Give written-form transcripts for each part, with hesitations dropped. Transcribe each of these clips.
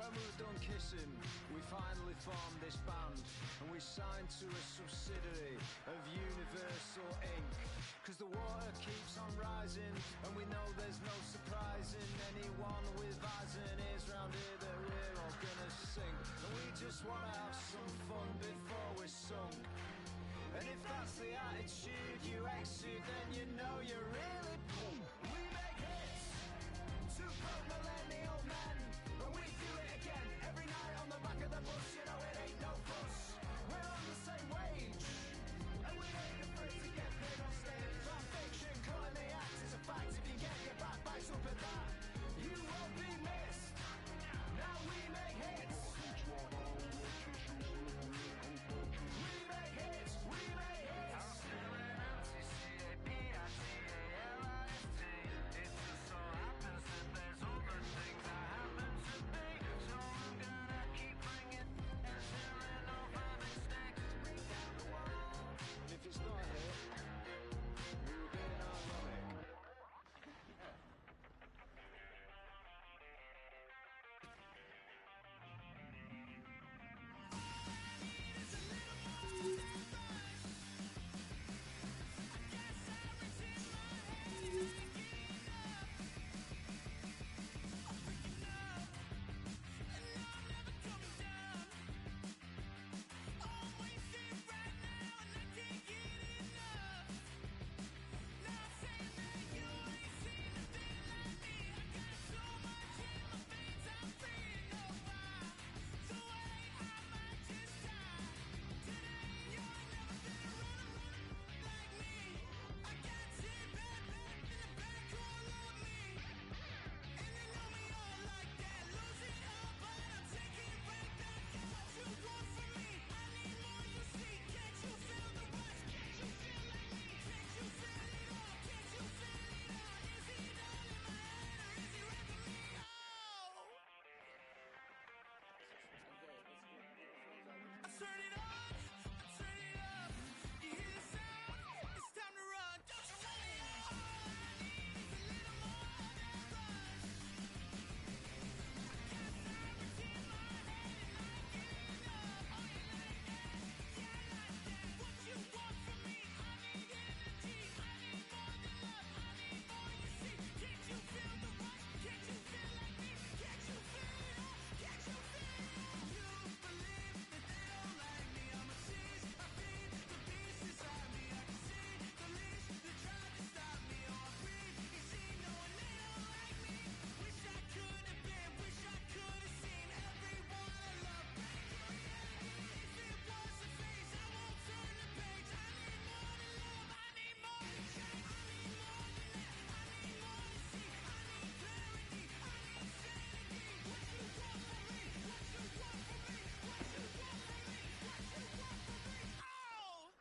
When we were done kissing, we finally formed this band, and we signed to a subsidiary of Universal Inc. Cause the water keeps on rising, and we know there's no surprising anyone with eyes and ears round here that we're all gonna sing. And we just wanna have some fun before we're sung. And if that's the attitude you exude, then you know you're really boom. We make hits, two broke millennial men, and we do it again every night on the back of the bus. You know it ain't no fuss. We're on the same wage, and we ain't afraid to get paid on stage. Our fiction, calling the act is a fact. If you get your back backs up at that, you won't be missed. Now we make hits. Turn it on, turn it up. You hear the sound? It's time to run. Don't you run it out. All I need is a little more of that rush. I got sirens in my head and I ain't getting enough. Oh, you like that? Yeah, I like that. What you want from me? I need energy. I need more than love. I need more, you see. Can't you feel the rush? Can't you feel like me? Can't you feel it all? Can't you feel it all? You believe that they don't like me. I'm a tease. I feed the beast inside me. I can see the leash that tried to stop me. Oh, I breathe easy knowing they don't like me. Wish I could have been. Wish I could have seen everyone I love break reality. If it was a phase, I won't turn the page. I need more than love. I need more than change. I need more than that. I need more to see. I need clarity. I need sanity. What you want from me? What you want from me? What you want from me? What you want from me? Oh!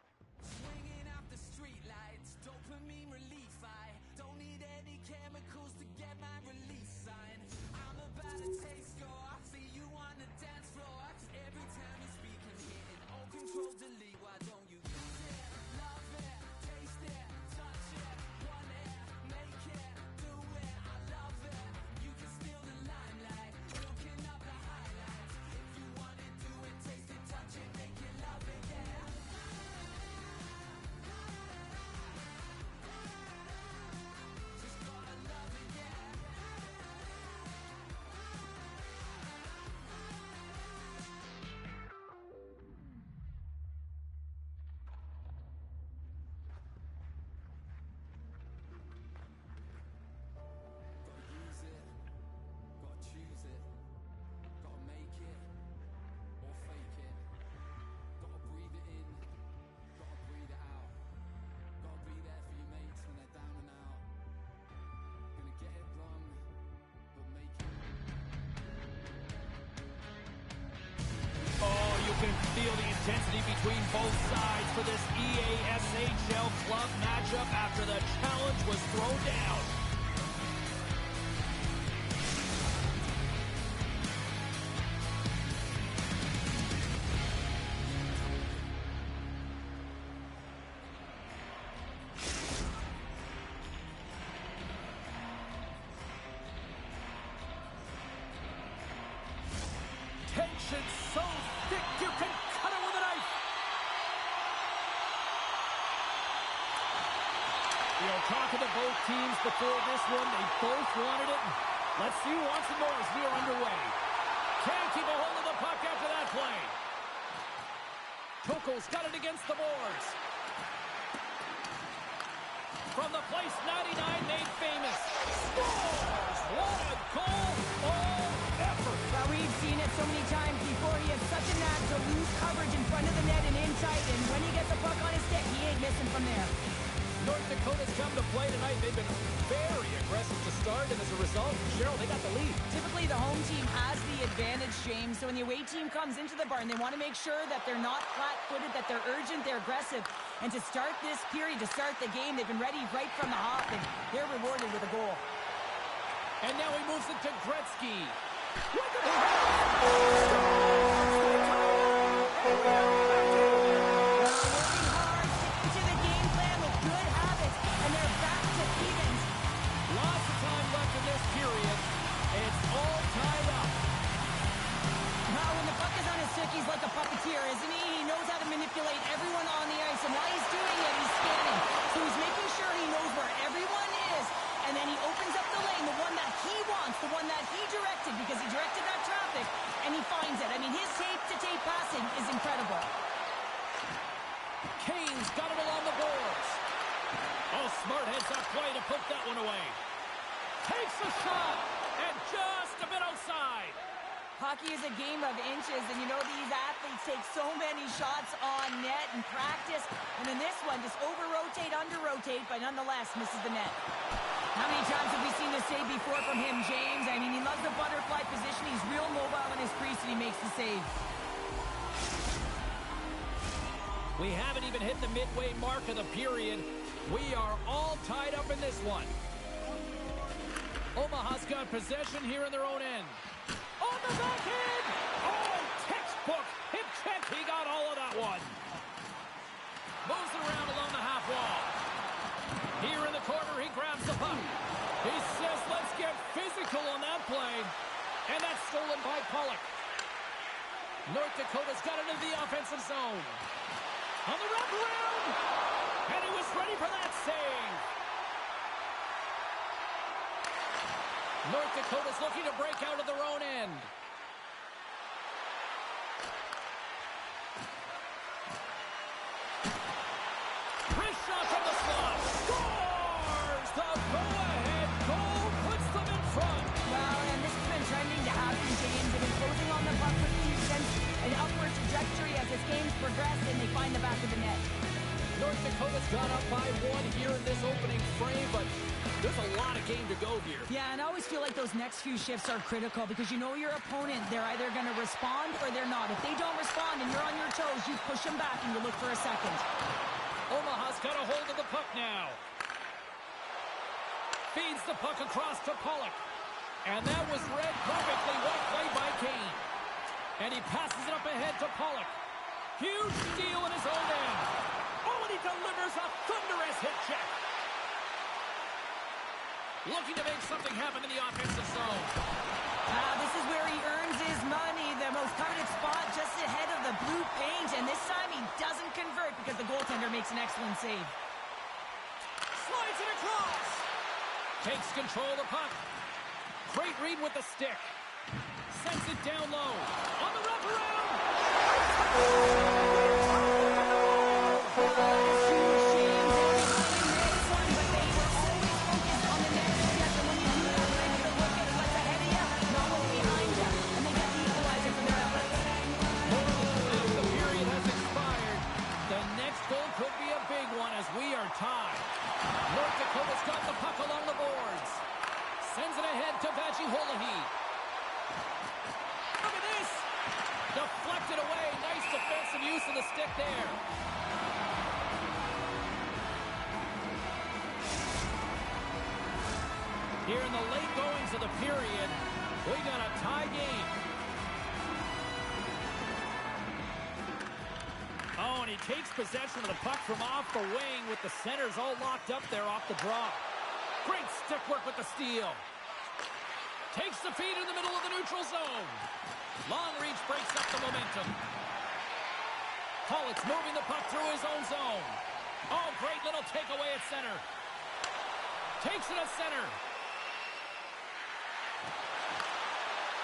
Swinging out the streetlights, dopamine relief. I don't need any chemicals to get my release sign. I'm about to taste go. I see you on the dance floor. Every time you speak, I'm hitting all control delete. Why don't you use it? Love it, taste it, touch it, want it, make it, do it. I love it. You can steal the limelight, looking up the highlights. If you want it, do it, taste it, touch it, make it, love it, yeah. Just gotta love it, yeah. Gotta use it, gotta choose it, gotta make it, or fake it. Gotta breathe it in, gotta breathe it out. Gotta be there for your mates when they're down and out. Gonna get it wrong, but make it. Oh, you can feel the intensity between both sides for this EASHL club matchup after the challenge was thrown down. section so thick you can cut it with a knife. You know, talking to both teams before this one, they both wanted it. Let's see who wants it more as we are underway. Can't keep a hold of the puck after that play. Toko's got it against the boards. From the place 99 made famous. Scores! What a goal! All effort! Well, we've seen it so many times before. He has such a knack to lose coverage in front of the net and in tight. And when he gets a puck on his stick, he ain't missing from there. North Dakota's come to play tonight. They've been very aggressive to start, and as a result, Cheryl, they got the lead. Typically, the home team has the advantage, James. So when the away team comes into the barn, they want to make sure that they're not flat-footed, that they're urgent, they're aggressive. And to start this period, to start the game, they've been ready right from the hop, and they're rewarded with a goal. And now he moves it to Gretzky. He's like a puppeteer, isn't he? He knows how to manipulate everyone on the ice, and while he's doing it, he's scanning. So he's making sure he knows where everyone is, and then he opens up the lane, the one that he wants, the one that he directed, because he directed that traffic, and he finds it. I mean, his tape-to-tape passing is incredible. Kane's got it along the boards. Oh, smart heads up play to put that one away. Takes a shot, and just a bit outside. Hockey is a game of inches, and you know these athletes take so many shots on net in practice, and in this one, just over-rotate, under-rotate, but nonetheless misses the net. How many times have we seen this save before from him, James? I mean, he loves the butterfly position. He's real mobile in his crease, and he makes the save. We haven't even hit the midway mark of the period. We are all tied up in this one. Omaha's got possession here in their own end. On the backhand! Oh, textbook! Hip check, he got all of that one. Moves it around along the half wall. Here in the corner, he grabs the puck. He says, let's get physical on that play. And that's stolen by Pollock. North Dakota's got it into the offensive zone. On the wraparound! And he was ready for that save. North Dakota's looking to break out of their own end. Wrist shot from the slot. Scores! The go-ahead goal puts them in front. Well, and this has been trending to happen, James. They've been closing on the puck for since an upward trajectory as this game's progressed, and they find the back of the net. North Dakota's gone up by one here in this opening frame, but there's a lot of game to go here. Yeah, and I always feel like those next few shifts are critical because you know your opponent, they're either going to respond or they're not. If they don't respond and you're on your toes, you push them back and you look for a second. Omaha's got a hold of the puck now. Feeds the puck across to Pollock. And that was read perfectly. Well played by Kane. And he passes it up ahead to Pollock. Huge steal in his own end. Oh, and he delivers a thunderous hit check. Looking to make something happen in the offensive zone. This is where he earns his money. The most coveted spot just ahead of the blue paint. And this time he doesn't convert because the goaltender makes an excellent save. Slides it across. Takes control of the puck. Great read with the stick. Sends it down low. On the wraparound. Tied. North Dakota's got the puck along the boards. Sends it ahead to Vajiholahee. Look at this! Deflected away. Nice defensive use of the stick there. Here in the late goings of the period, we got a tie game. Oh, and he takes possession of the puck from off the wing with the centers all locked up there off the draw. Great stick work with the steal. Takes the feed in the middle of the neutral zone. Long reach breaks up the momentum. Pollock's moving the puck through his own zone. Oh, great little takeaway at center. Takes it at center.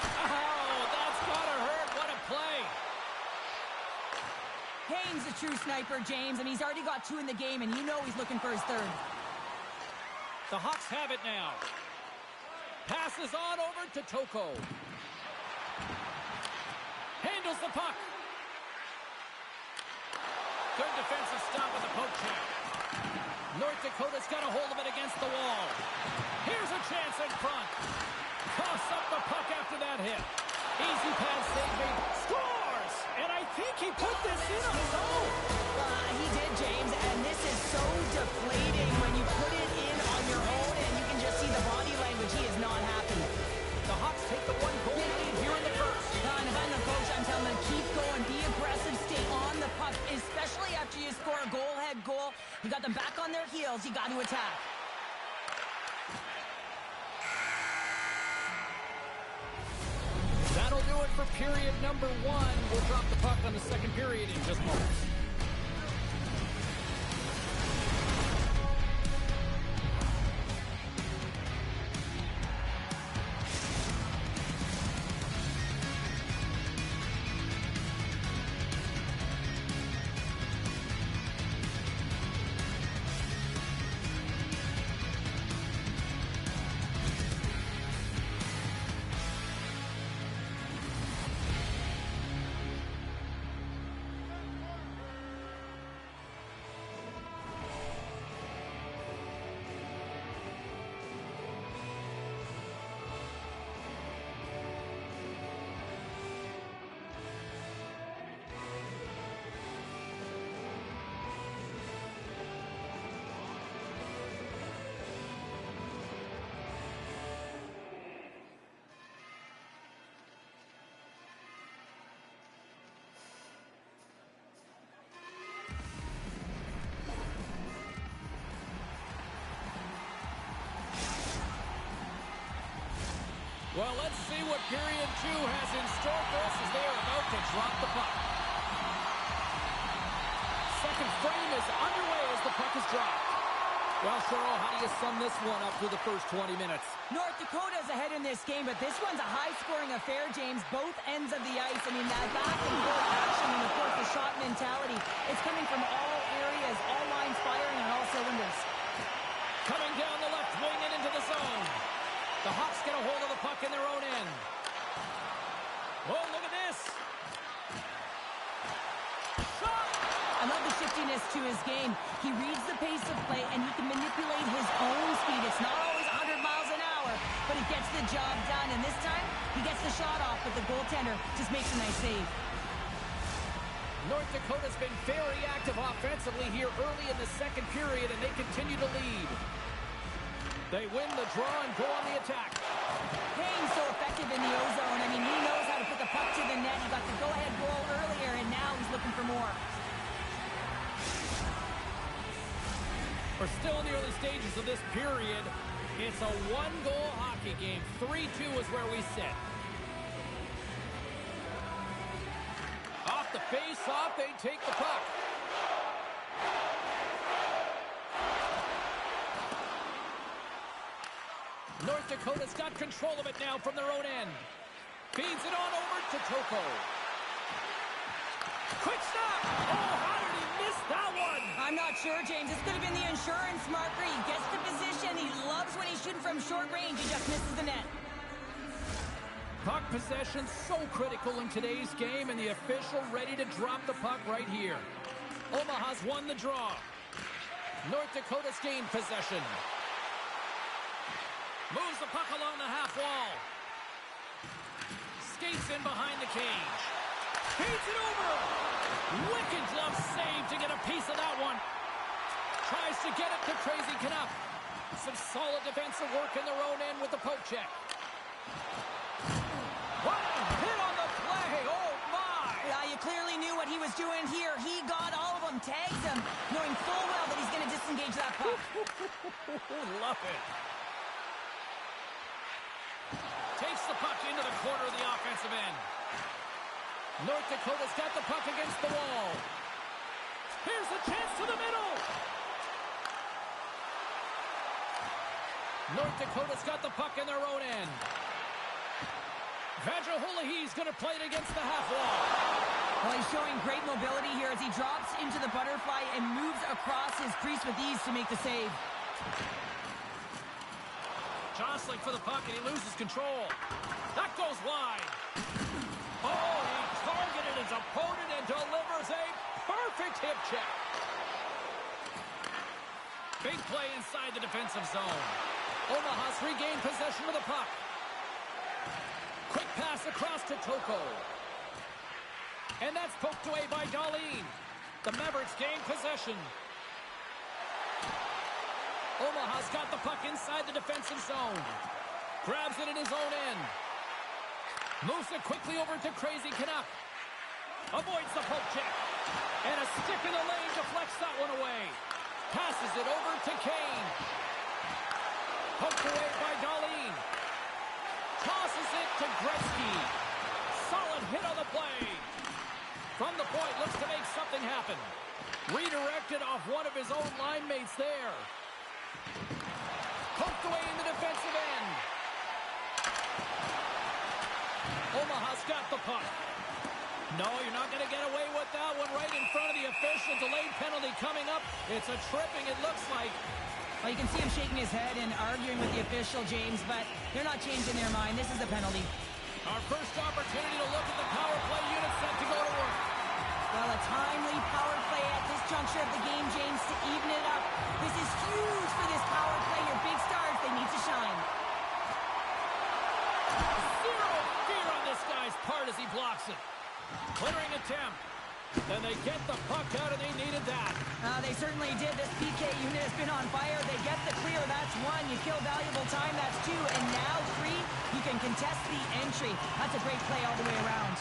Oh, that's gotta hurt. What a play. Kane's a true sniper, James, and he's already got 2 in the game, and you know he's looking for his 3rd. The Hawks have it now. Passes on over to Toko. Handles the puck. Good defensive stop with the poke check. North Dakota's got a hold of it against the wall. Here's a chance in front. Coughs up the puck after that hit. Easy pass save made. Scores! And I think he put this in on his own. He did, James, and this is so deflating when you put it in on your own, and you can just see the body language. He is not happy. The Hawks take the 1-goal lead here in the first. And if I'm the coach, I'm telling them, keep going, be aggressive, stay on the puck, especially after you score a goal-ahead goal. You got them back on their heels. You got to attack. That'll do it for period number 1. We'll drop the puck on the second period in just moments. Well, let's see what period 2 has in store for us as they are about to drop the puck. Second frame is underway as the puck is dropped. Well, Cheryl, how do you sum this one up through the first 20 minutes? North Dakota's ahead in this game, but this one's a high-scoring affair, James. Both ends of the ice. I mean, that back-and-forth action and, of course, the shot mentality. It's coming from all areas, all lines firing on all cylinders. Coming down the left wing and into the zone. The Hawks get a hold of the puck in their own end. Oh, look at this. Shot! I love the shiftiness to his game. He reads the pace of play, and he can manipulate his own speed. It's not always 100 miles an hour, but he gets the job done. And this time, he gets the shot off, but the goaltender just makes a nice save. North Dakota's been very active offensively here early in the second period, and they continue to lead. They win the draw and go on the attack. Kane's so effective in the O-zone. I mean, he knows how to put the puck to the net. He got the go-ahead goal earlier, and now he's looking for more. We're still in the early stages of this period. It's a 1-goal hockey game. 3-2 is where we sit. Off the face-off, they take the puck. North Dakota's got control of it now from their own end. Feeds it on over to Toko. Quick stop! Oh, how did he miss that one? I'm not sure, James. This could have been the insurance marker. He gets the position. He loves when he's shooting from short range. He just misses the net. Puck possession so critical in today's game, and the official ready to drop the puck right here. Omaha's won the draw. North Dakota's gained possession. Moves the puck along the half wall. Skates in behind the cage. Feeds it over. Wicked glove save to get a piece of that one. Tries to get it to Crazy Canuck. Some solid defensive work in their own end with the poke check. What a hit on the play. Oh, my. Yeah, you clearly knew what he was doing here. He got all of them, tags them, knowing full well that he's going to disengage that puck. Love it. Takes the puck into the corner of the offensive end. North Dakota's got the puck against the wall. Here's the chance to the middle. North Dakota's got the puck in their own end. Vajahulahi's going to play it against the half wall. Well, he's showing great mobility here as he drops into the butterfly and moves across his crease with ease to make the save. Jostling for the puck, and he loses control. That goes wide. Oh, he targeted his opponent and delivers a perfect hip check. Big play inside the defensive zone. Omaha's regained possession of the puck. Quick pass across to Toko. And that's poked away by Darlene. The Mavericks gain possession. Omaha's got the puck inside the defensive zone. Grabs it in his own end. Moves it quickly over to Crazy Canuck. Avoids the poke check. And a stick in the lane deflects that one away. Passes it over to Kane. Poked away by Darlene. Tosses it to Gretzky. Solid hit on the play. From the point, looks to make something happen. Redirected off one of his own line mates there. Poked away in the defensive end. Omaha's got the puck. No, you're not going to get away with that one right in front of the official. Delayed penalty coming up. It's a tripping, it looks like. Well, you can see him shaking his head and arguing with the official, James, but they're not changing their mind. This is a penalty. Our first opportunity to look at the power play unit set to go to work. Well, a timely power play at this juncture of the game, James, to even it up. This is huge for this power play. Your big stars, they need to shine. Zero fear on this guy's part as he blocks it. Clearing attempt. Then they get the puck out, and they needed that. They certainly did. This PK unit has been on fire. They get the clear. That's one. You kill valuable time. That's two. And now three, you can contest the entry. That's a great play all the way around.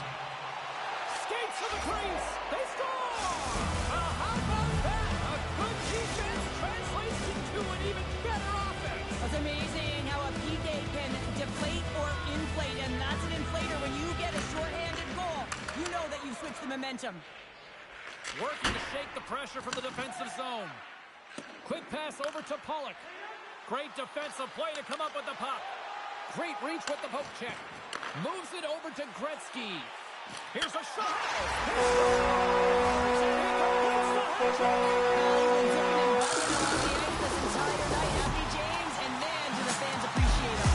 Skates to the crease. They score! Well, how about that? A good defense translates into an even better offense. It's amazing how a PK can deflate or inflate, and that's an inflator. When you get a shorthanded goal, you know that you've switched the momentum. Working to shake the pressure from the defensive zone. Quick pass over to Pollock. Great defensive play to come up with the puck. Great reach with the poke check. Moves it over to Gretzky. Here's a shot. This entire night, happy James, and man, do the fans appreciate him.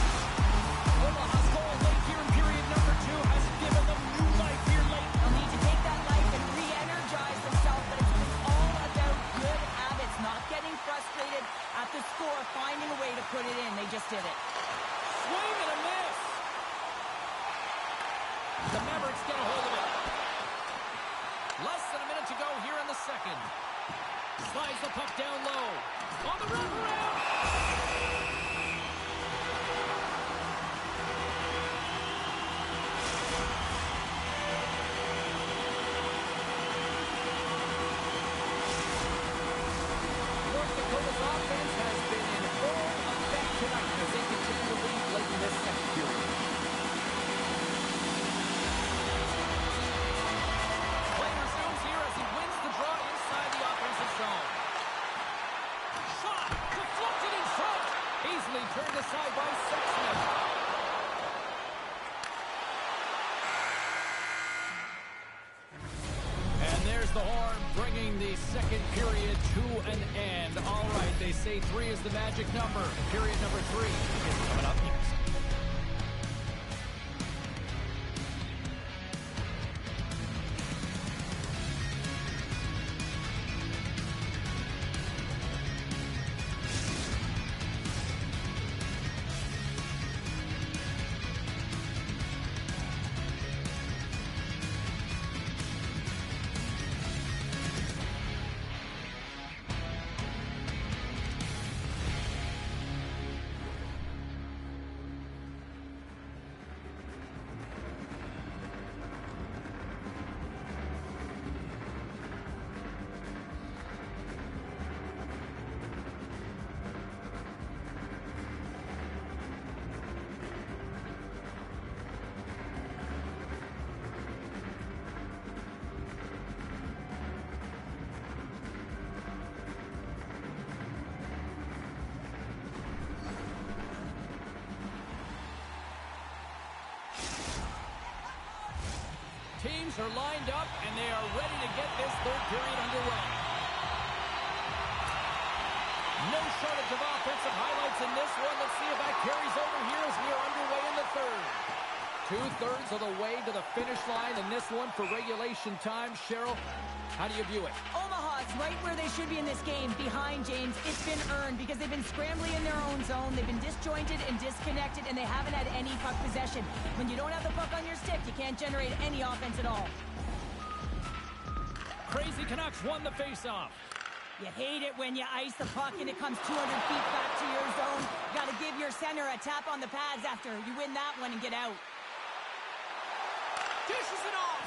Omaha's goal late here in period number 2 has given them new life here late. They'll need to take that life and re-energize themselves, but it's all about good habits, not getting frustrated at the score, finding a way to put it in. They just did it. Swing and a miss. The Mavericks get a hold of it. Less than a minute to go here in the second. Slides the puck down low. On the wraparound. North Dakota's offense has been in full effect tonight as they continue to lead late in this second period. Play resumes here as he wins the draw inside the offensive zone. Shot! Deflected in front! Easily turned aside by Sexton. And there's the horn bringing the second period to an end. All right, they say 3 is the magic number. Period number 3 is coming up next. teams are lined up, and they are ready to get this third period underway. No shortage of offensive highlights in this one. Let's see if that carries over here as we are underway in the third. 2/3 of the way to the finish line in this one for regulation time. Cheryl, how do you view it? Omaha's right where they should be in this game. Behind, James, it's been earned because they've been scrambling in their own zone. They've been disjointed and disconnected, and they haven't had any puck possession. When you don't have the puck on your stick, you can't generate any offense at all. Crazy Canucks won the faceoff. You hate it when you ice the puck and it comes 200 feet back to your zone. Got to give your center a tap on the pads after you win that one and get out. Dishes it off.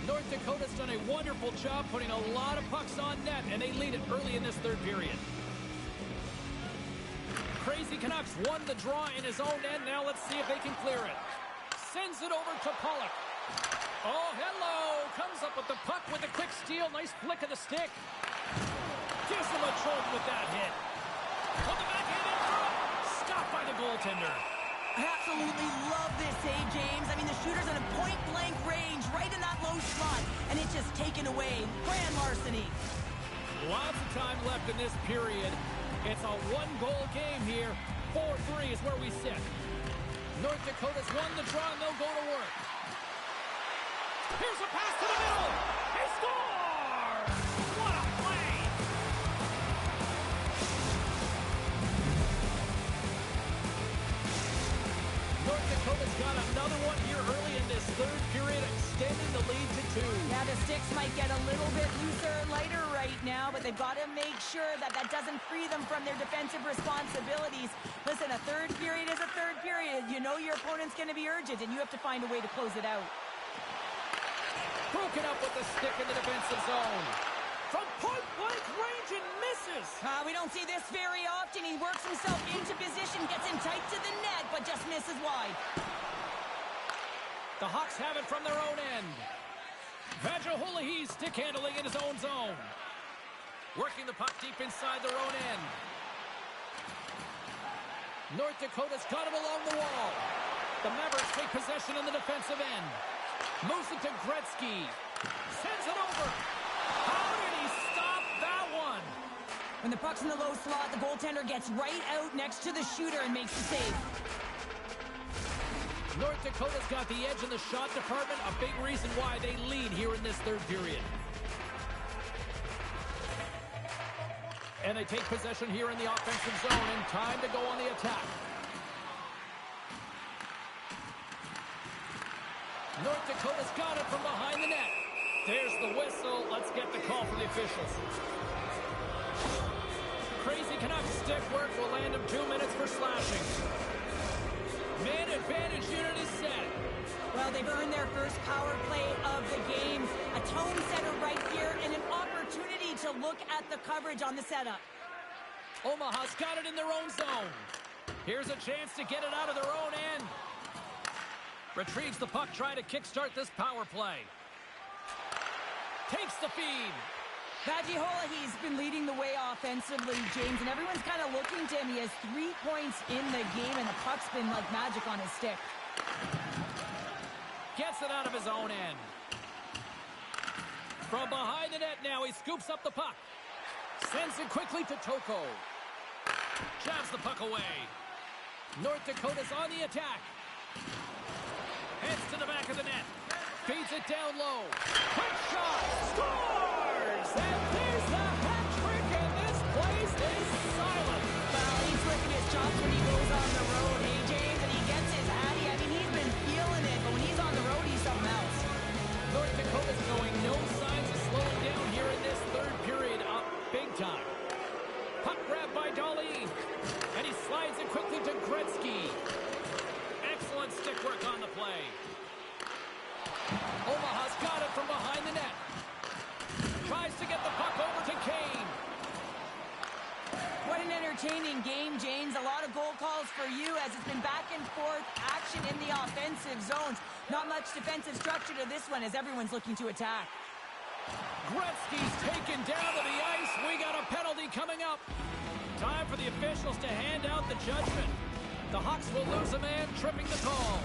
North Dakota's done a wonderful job putting a lot of pucks on net, and they lead it early in this third period. Crazy Canucks won the draw in his own end. Now let's see if they can clear it. Sends it over to Pollock. Oh, hello. Comes up with the puck with a quick steal. Nice flick of the stick. Gives him a choke with that hit. On the backhand in front. Stopped by the goaltender. I absolutely love this save, James. I mean, the shooter's in a point-blank range right in that low slot, and it's just taken away. Grand larceny. Lots of time left in this period. It's a one-goal game here. 4-3 is where we sit. North Dakota's won the draw, and they'll go to work. Here's a pass to the middle. He scores! What a play! North Dakota's got another one here early in this third period, extending the lead to 2. Yeah, the sticks might get a little bit looser, lighter right now, but they've got to make sure that that doesn't free them from their defensive responsibilities. Listen, a third period is a third period. You know your opponent's going to be urgent, and you have to find a way to close it out. Broken up with the stick in the defensive zone. From point-blank range and misses. We don't see this very often. He works himself into position, gets in tight to the net, but just misses wide. The Hawks have it from their own end. Vajahulahi stick handling in his own zone. Working the puck deep inside their own end. North Dakota's got it along the wall. The Mavericks take possession in the defensive end. Moves it to Gretzky. Sends it over. How did he stop that one? When the puck's in the low slot, the goaltender gets right out next to the shooter and makes the save. North Dakota's got the edge in the shot department, a big reason why they lead here in this third period. And they take possession here in the offensive zone, and time to go on the attack. North Dakota's got it from behind the net. There's the whistle. Let's get the call from the officials. Crazy Canucks stick work will land him 2 minutes for slashing. Man advantage unit is set. Well, they've earned their first power play of the game. A tone setter right here and an opportunity to look at the coverage on the setup. Omaha's got it in their own zone. Here's a chance to get it out of their own end. Retrieves the puck, trying to kickstart this power play. Takes the feed. Vajahulahi's been leading the way offensively, James, and everyone's kind of looking to him. He has 3 points in the game, and the puck's been like magic on his stick. Gets it out of his own end. From behind the net now, he scoops up the puck. Sends it quickly to Toko. Jabs the puck away. North Dakota's on the attack. Heads to the back of the net. Feeds it down low. Quick shot. Scores! And there's the hat trick, and this place is silent. Well, he's flipping his chops when he goes on the road, hey, James, and he gets his hattie. I mean, he's been feeling it, but when he's on the road, he's something else. North Dakota's showing no signs of slowing down here in this third period, up big time. Puck grab by Dali, and he slides it quickly to Gretzky. Excellent stick work on the play. Omaha's got it from behind the net. Tries to get the puck over to Kane. What an entertaining game, James. A lot of goal calls for you as it's been back and forth action in the offensive zones. Not much defensive structure to this one as everyone's looking to attack. Gretzky's taken down to the ice. We got a penalty coming up. Time for the officials to hand out the judgment. The Hawks will lose a man, tripping the call.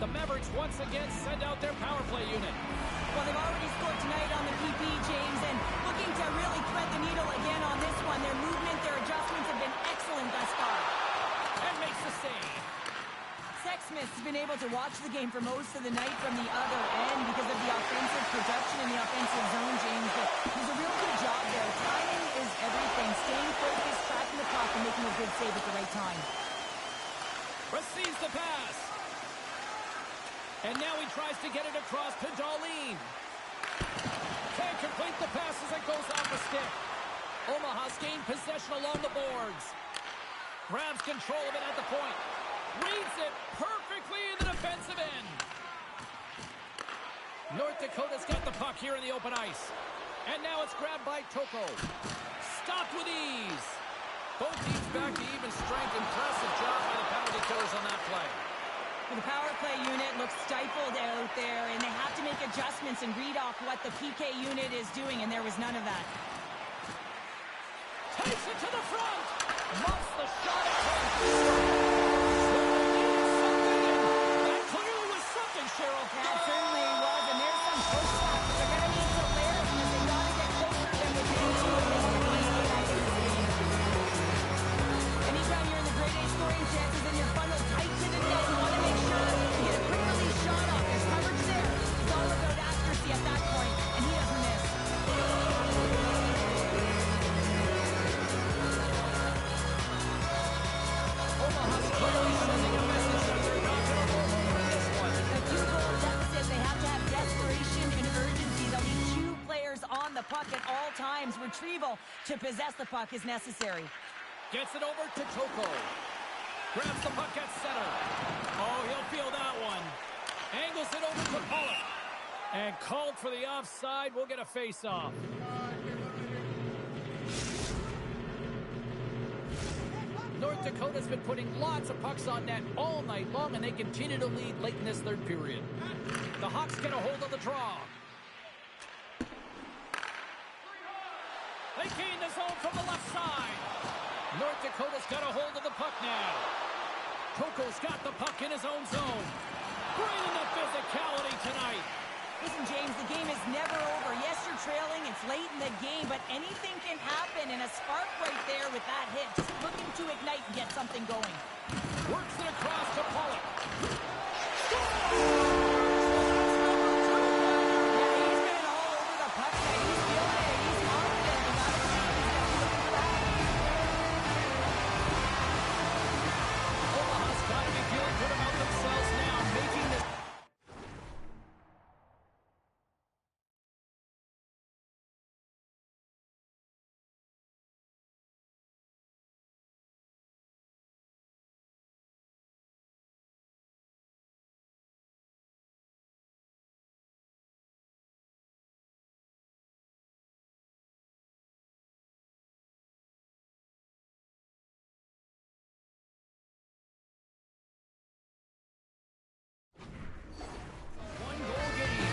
The Mavericks once again send out their power play unit. Well, they've already scored tonight on the PP, James, and looking to really thread the needle again on this one. Their movement, their adjustments have been excellent thus far. And makes the save. Sexsmith's been able to watch the game for most of the night from the other end because of the offensive production in the offensive zone, James. But he's a real good job there. Timing is everything. Staying focused, tracking the puck, and making a good save at the right time. Receives the pass. And now he tries to get it across to Darlene. Can't complete the pass as it goes off the stick. Omaha's gained possession along the boards. Grabs control of it at the point. Reads it perfectly in the defensive end. North Dakota's got the puck here in the open ice. And now it's grabbed by Toko. Stopped with ease. Both teams back to even strength. Impressive job by the penalty killers on that play. The power play unit looks stifled out there, and they have to make adjustments and read off what the PK unit is doing, and there was none of that. Takes it to the front. Muffs the shot at that clearly was something, Cheryl. That certainly was, and there's some push back. They're going to need to layer because they got to get closer than the game to it. Anytime you're in the grade A scoring chances and your funnel tight to the net, you want to make sure that you get a quick release shot off. There's coverage there. It's all about accuracy at that point, and he doesn't miss. Omaha's clearly sending a message that they're not going to roll over this one. A two-goal deficit, they have to have desperation and urgency. They'll need two players on the puck at all times. Retrieval to possess the puck is necessary. Gets it over to Toko. Grabs the puck at center. Oh, he'll feel that one. Angles it over to Pollock. And called for the offside. We'll get a face-off. North Dakota's been putting lots of pucks on net all night long, and they continue to lead late in this third period. The Hawks get a hold of the draw. They gain the zone from the left side. North Dakota's got a hold of the puck now. Toko's got the puck in his own zone. Great in the physicality tonight. Listen, James, the game is never over. Yes, you're trailing. It's late in the game, but anything can happen, and a spark right there with that hit. Just looking to ignite and get something going. Works it across to Pollock. Yeah, he's been all over the puck there. He's feeling it. He's confident. And that's what he's got to look for that. Omaha's got to be feeling good about themselves now, making this.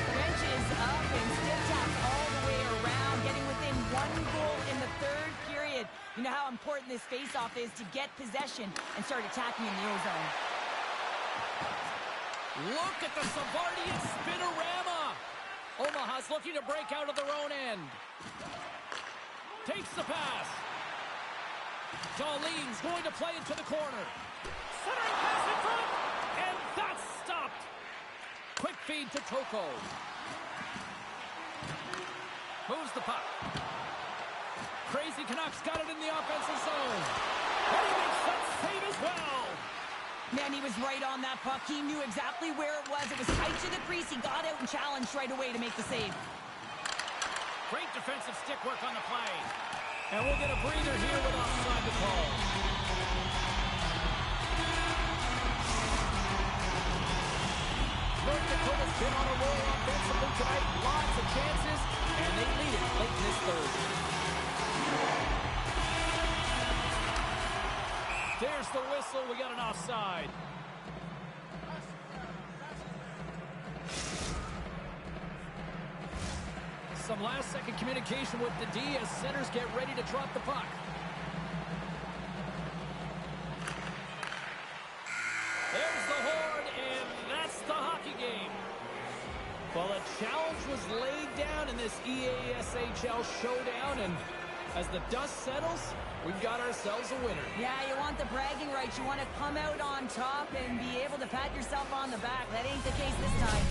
Benches up and stick taps all the way around, getting within one goal in the third period. You know how important this faceoff is to get possession and start attacking in the O-zone. Look at the Savardian spinorama. Omaha's looking to break out of their own end. Takes the pass. Darlene's going to play it to the corner. Centering pass in front. And that's stopped. Quick feed to Toko. Moves the puck. Crazy Canucks got it in the offensive zone. And he makes that save as well. Man, he was right on that puck. He knew exactly where it was. It was tight to the crease. He got out and challenged right away to make the save. Great defensive stick work on the play. And we'll get a breather here with offside to call. North Dakota's been on a roll offensively tonight. Lots of chances, and they lead it late in this third. There's the whistle. We got an offside. Some last-second communication with the D as centers get ready to drop the puck. There's the horn, and that's the hockey game. Well, a challenge was laid down in this EASHL showdown, and as the dust settles, we've got ourselves a winner. Yeah, you want the bragging rights. You want to come out on top and be able to pat yourself on the back. That ain't the case this time.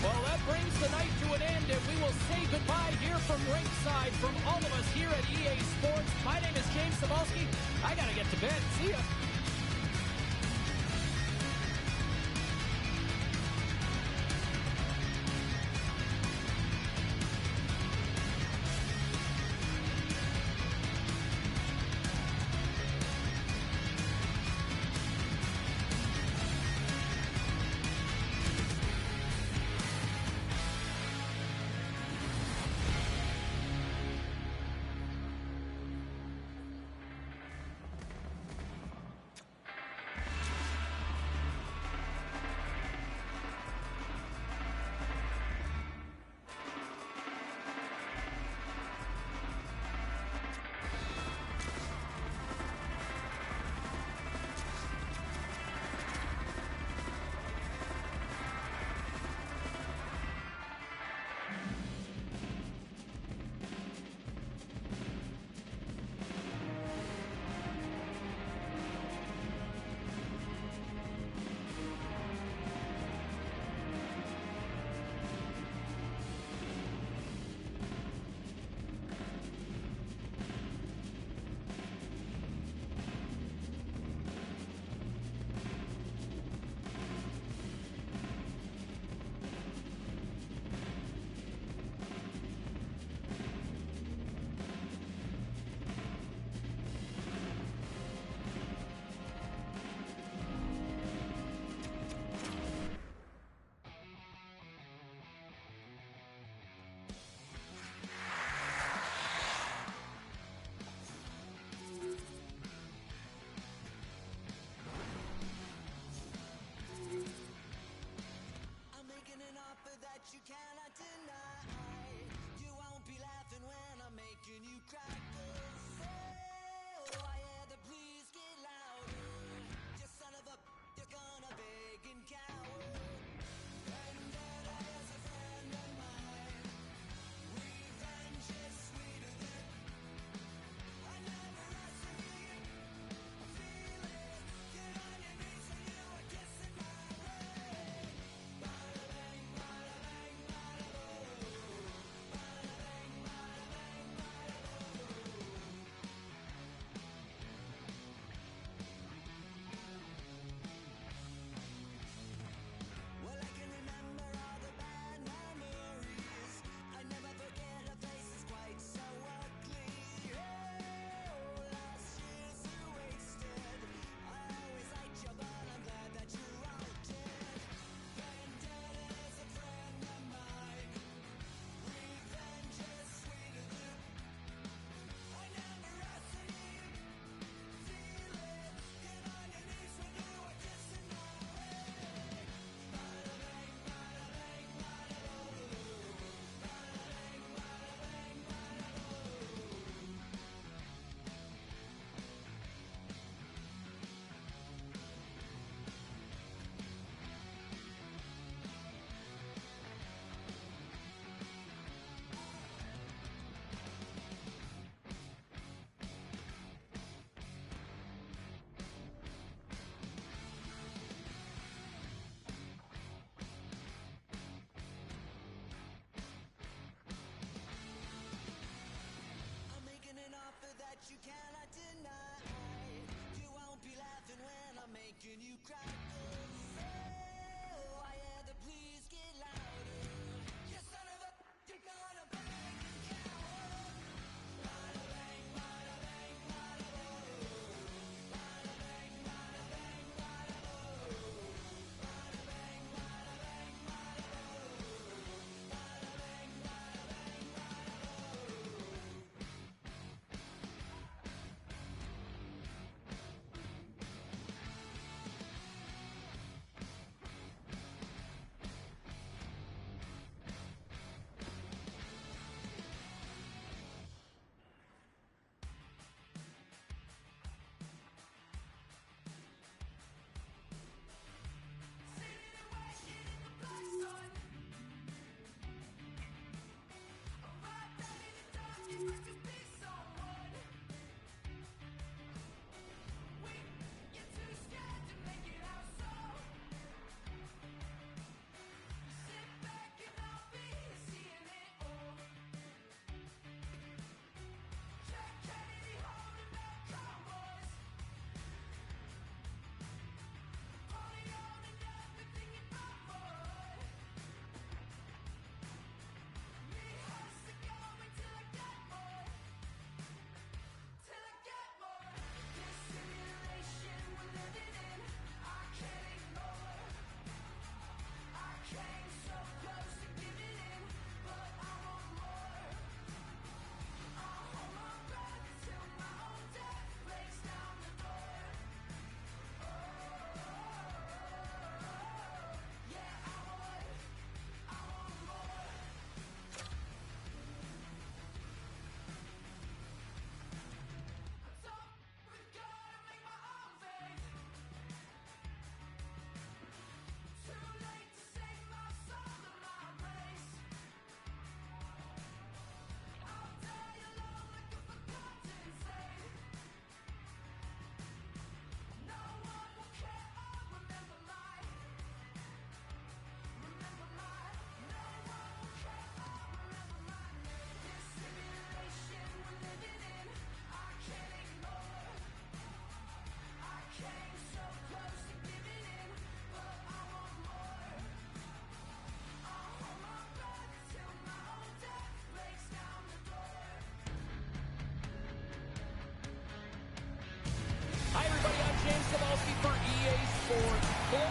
Well, that brings the night to an end, and we will say goodbye here from ringside. From all of us here at EA Sports, my name is James Cebulski. I got to get to bed. See ya.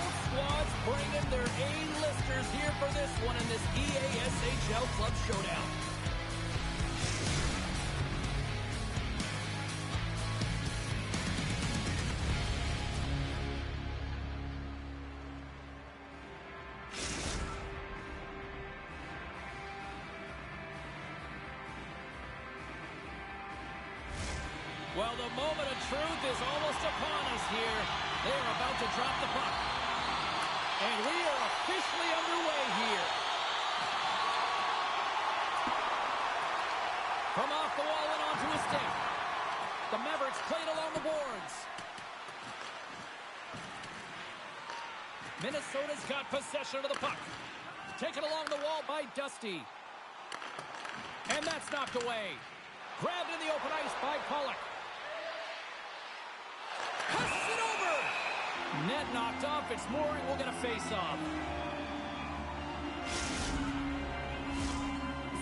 Both squads bringing their A-listers here for this one in this EASHL Club Showdown. Well, the moment of truth is almost upon us here. They are about to drop the puck. And we are officially underway here. From off the wall and onto a stick. The Mavericks played along the boards. Minnesota's got possession of the puck. Taken along the wall by Dusty. And that's knocked away. Grabbed in the open ice by Pollock. Passes it over! Net knocked off. It's Mooring. We'll get a face-off.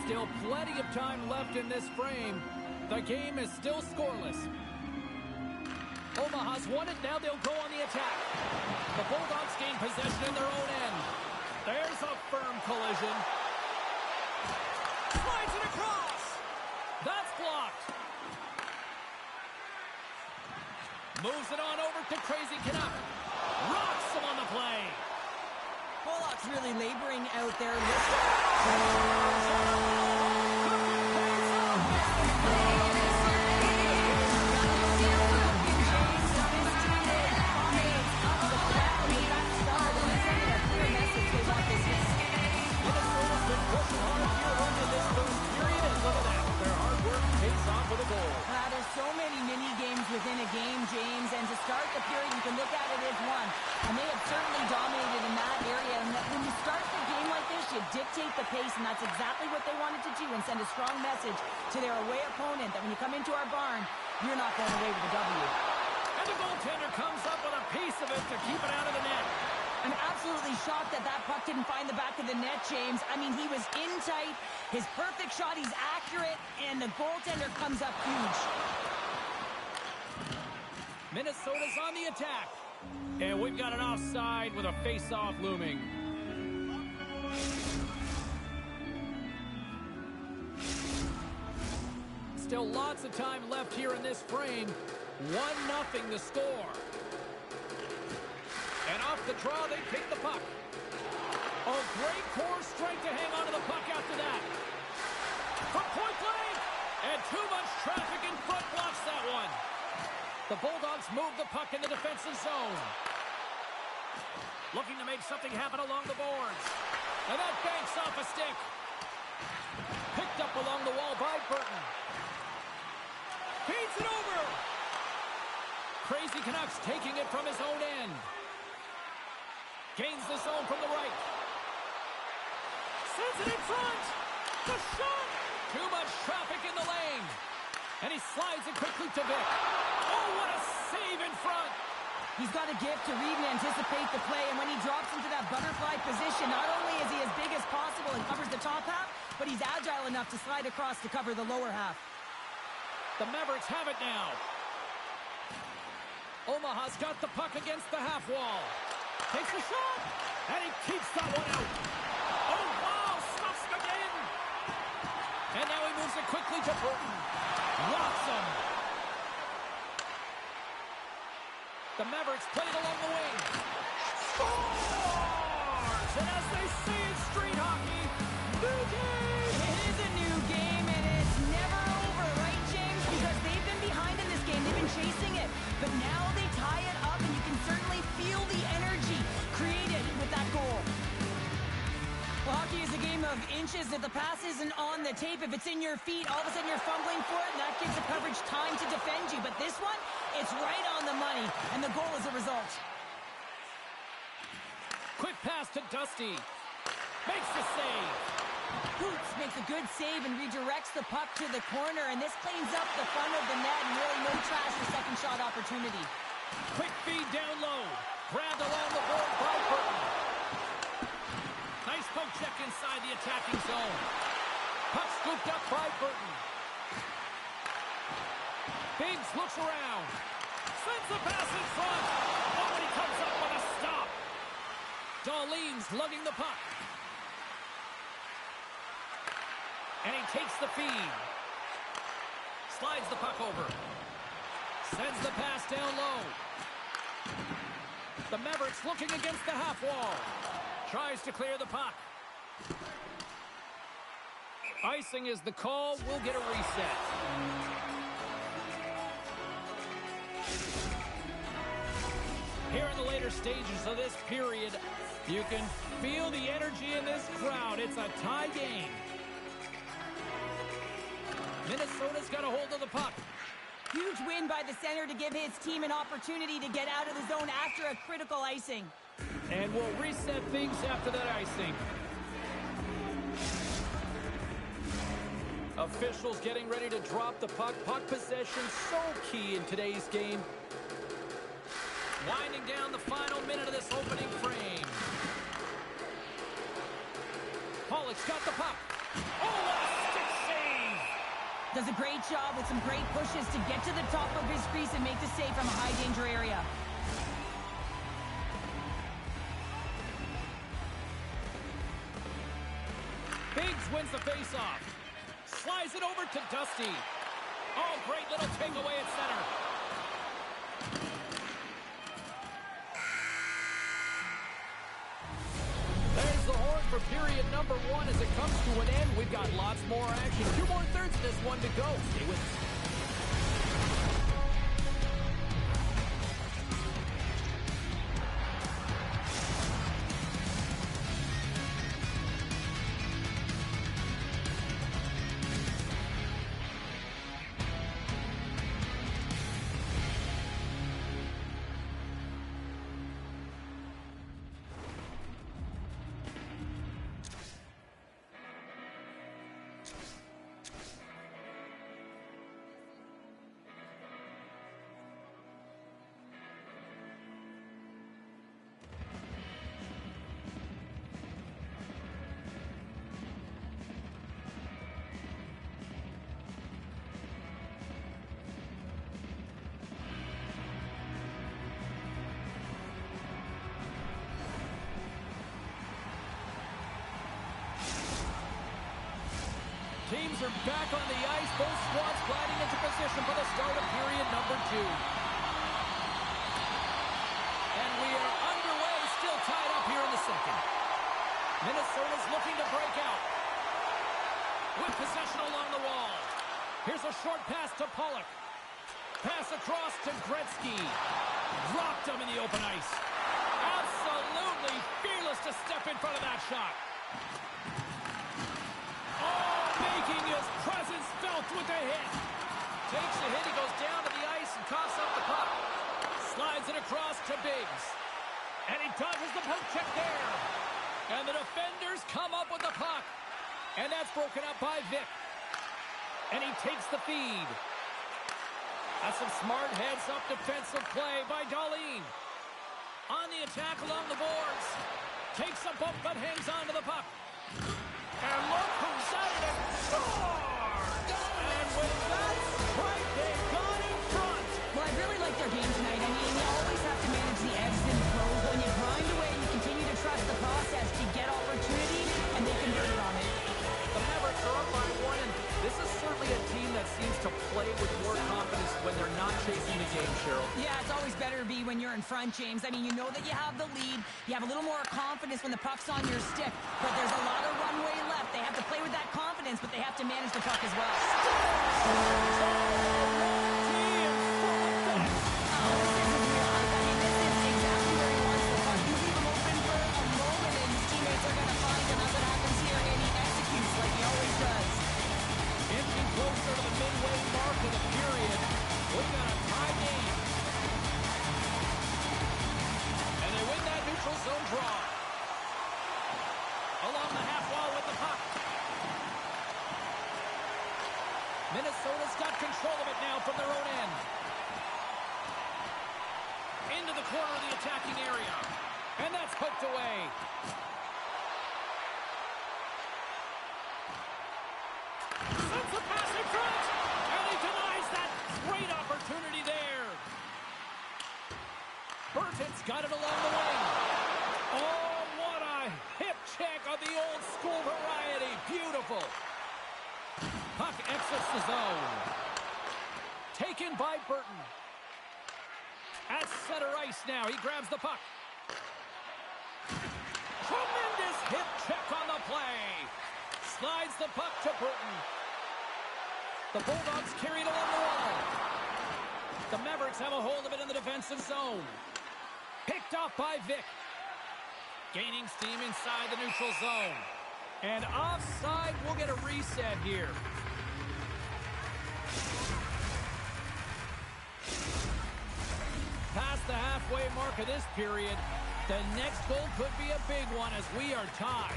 Still plenty of time left in this frame. The game is still scoreless. Omaha's won it. Now they'll go on the attack. The Bulldogs gain possession in their own end. There's a firm collision. Slides it across. That's blocked. Moves it on over to Crazy Canuck. Rocks him on the play. Pollock's really laboring out there. Minnesota's been pushing hard here into this first period, and look at that. Their hard work pays off with a goal. There's so many mini-games within a game, James, and to start the period, you can look at it as one. And they have certainly dominated in that area. And when you start the game like this, you dictate the pace, and that's exactly what they wanted to do and send a strong message to their away opponent that when you come into our barn, you're not going away with a W. And the goaltender comes up with a piece of it to keep it out of the net. I'm absolutely shocked that that puck didn't find the back of the net, James. I mean, he was in tight, his perfect shot, he's accurate, and the goaltender comes up huge. Minnesota's on the attack. And we've got an offside with a face-off looming. Still lots of time left here in this frame. 1-0 the score. And off the draw, they pick the puck. Oh, great core strength to hang on to the puck after that. From point blank. And too much traffic in front blocks that one. The Bulldogs move the puck in the defensive zone. Looking to make something happen along the boards. And that banks off a stick. Picked up along the wall by Burton. Feeds it over. Crazy Canucks taking it from his own end. Gains the zone from the right. Sends it in front. The shot. Too much traffic in the lane. And he slides it quickly to Vic. Oh, what a save in front. He's got a gift to read and anticipate the play, and when he drops into that butterfly position, not only is he as big as possible and covers the top half, but he's agile enough to slide across to cover the lower half. The Mavericks have it now. Omaha's got the puck against the half wall. Takes the shot, and he keeps that one out. Oh, wow, stuffs him again. And now he moves it quickly to Burton. Rocks him. The Mavericks play it along the wing. Scores! And as they say in street hockey, new game! It is a new game, and it's never over, right, James? Because they've been behind in this game. They've been chasing it. But now they tie it up, and you can certainly feel the energy created with that goal. Well, hockey is a game of inches. If the pass isn't on the tape, if it's in your feet, all of a sudden you're fumbling for it, and that gives the coverage time to defend you. But this one, it's right on the money, and the goal is a result. Quick pass to Dusty. Makes the save. Hoots makes a good save and redirects the puck to the corner, and this cleans up the front of the net, and really no trash for second shot opportunity. Quick feed down low. Grabbed along the board by Burton. Nice poke check inside the attacking zone. Puck scooped up by Burton. Biggs looks around. Sends the pass in front. Oh, and he comes up with a stop. Dahlin's lugging the puck. And he takes the feed. Slides the puck over. Sends the pass down low. The Mavericks looking against the half wall. Tries to clear the puck. Icing is the call. We'll get a reset. Here in the later stages of this period, you can feel the energy in this crowd. It's a tie game. Minnesota's got a hold of the puck. Huge win by the center to give his team an opportunity to get out of the zone after a critical icing. And we'll reset things after that icing. Officials getting ready to drop the puck. Puck possession so key in today's game. Winding down the final minute of this opening frame. Pollock's got the puck. Oh, what a stick save! Does a great job with some great pushes to get to the top of his crease and make the save from a high-danger area. Biggs wins the faceoff. Slides it over to Dusty. Oh, great little takeaway at center. There's the horn for period number 1 as it comes to an end. We've got lots more action. 2 more thirds of this one to go. Stay with us. Teams are back on the ice. Both squads gliding into position for the start of period number 2. And we are underway, still tied up here in the second. Minnesota's looking to break out. With possession along the wall. Here's a short pass to Pollock. Pass across to Gretzky. Dropped him in the open ice. Absolutely fearless to step in front of that shot. Making his presence felt with a hit. Takes the hit, he goes down to the ice and coughs up the puck. Slides it across to Biggs. And he dodges the poke check there. And the defenders come up with the puck. And that's broken up by Vic. And he takes the feed. That's some smart heads-up defensive play by Dahlin. On the attack along the boards. Takes a bump but hangs on to the puck. And look who's at it and scores! And with that strike, they got in front. Well, I really like their game tonight. I mean, you always have to manage the ebbs and flows. When you grind away and you continue to trust the process, you get opportunity, and they convert it on it. The Mavericks are up by 1, and this is certainly a team that seems to play with more confidence when they're not chasing the game, Cheryl. Yeah, it's always better to be when you're in front, James. I mean, you know that you have the lead. You have a little more confidence when the puck's on your stick, but there's a lot of runway left. They have to play with that confidence, but they have to manage the puck as well. Closer to the midway mark of the period. We've got a tie game. And they win that neutral zone draw. Along the half wall with the puck. Minnesota's got control of it now from their own end. Into the corner of the attacking area. And that's hooked away. Sends the pass in front, and he denies that great opportunity there. Burton's got it along the wing. Oh, by Burton. At center ice now. He grabs the puck. Tremendous hip check on the play. Slides the puck to Burton. The Bulldogs carry it along the wall. The Mavericks have a hold of it in the defensive zone. Picked off by Vic. Gaining steam inside the neutral zone. And offside, we'll get a reset here. Past the halfway mark of this period, the next goal could be a big one as we are tied.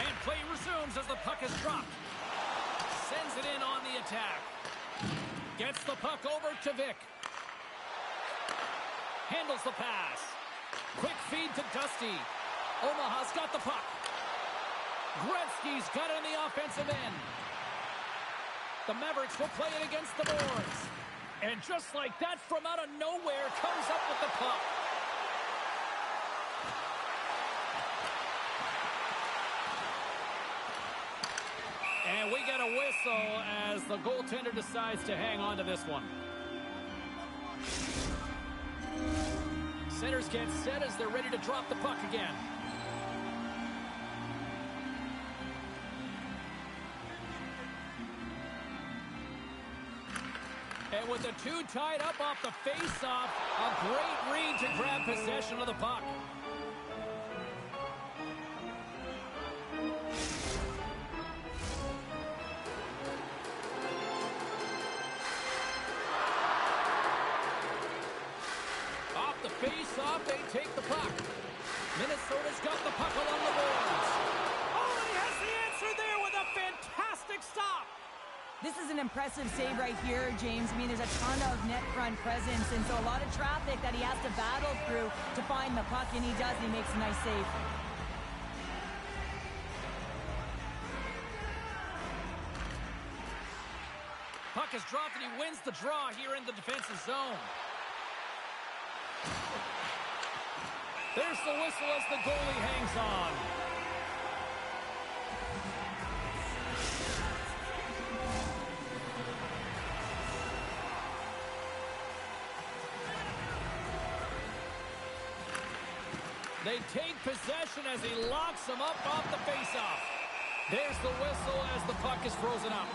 And play resumes as the puck is dropped. Sends it in on the attack. Gets the puck over to Vic. Handles the pass. Quick feed to Dusty. Omaha's got the puck. Gretzky's got it on the offensive end. The Mavericks will play it against the boards. And just like that, from out of nowhere, comes up with the puck. And we get a whistle as the goaltender decides to hang on to this one. Centers get set as they're ready to drop the puck again. And with the two tied up off the face-off, a great read to grab possession of the puck. Off the face-off, they take the puck. Minnesota's got the puck along the boards. Oh, and he has the answer there with a fantastic stop. This is an impressive save right here, James. I mean, there's a ton of net front presence, and so a lot of traffic that he has to battle through to find the puck, and he does, and he makes a nice save. Puck is dropped, and he wins the draw here in the defensive zone. There's the whistle as the goalie hangs on. They take possession as he locks them up off the faceoff. There's the whistle as the puck is frozen up.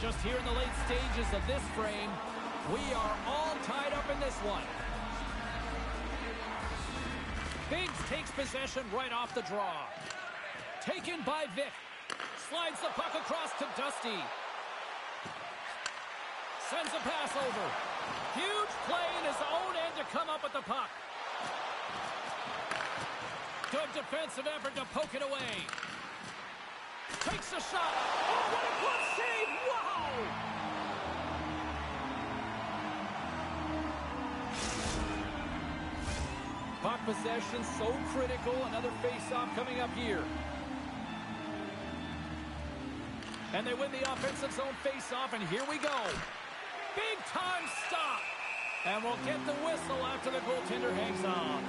Just here in the late stages of this frame, we are all tied up in this one. Biggs takes possession right off the draw. Taken by Vic. Slides the puck across to Dusty. Sends a pass over. Huge play in his own end to come up with the puck. Good defensive effort to poke it away. Takes a shot. Oh, what a glove save! Wow! Puck possession so critical. Another face-off coming up here. And they win the offensive zone face-off, and here we go. Big-time stop. And we'll get the whistle after the goaltender hangs on.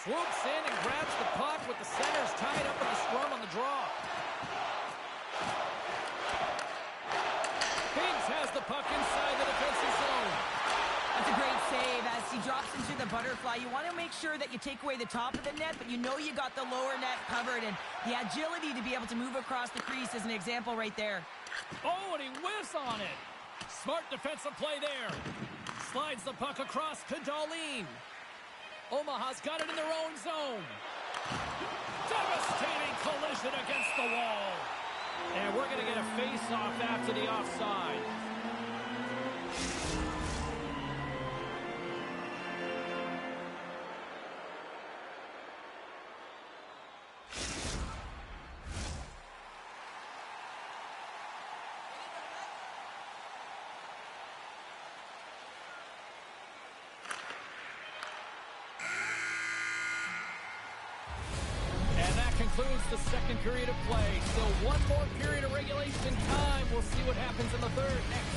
Swoops in and grabs the puck with the centers tied up in the scrum on the draw. Biggs has the puck inside the defensive zone. That's a great save as he drops into the butterfly. You want to make sure that you take away the top of the net, but you know you got the lower net covered, and the agility to be able to move across the crease is an example right there. Oh, and he whiffs on it. Smart defensive play there. Slides the puck across to Darlene. Omaha's got it in their own zone. Devastating collision against the wall. And we're going to get a face-off after the offside. concludes the second period of play. Still one more period of regulation time. We'll see what happens in the third next.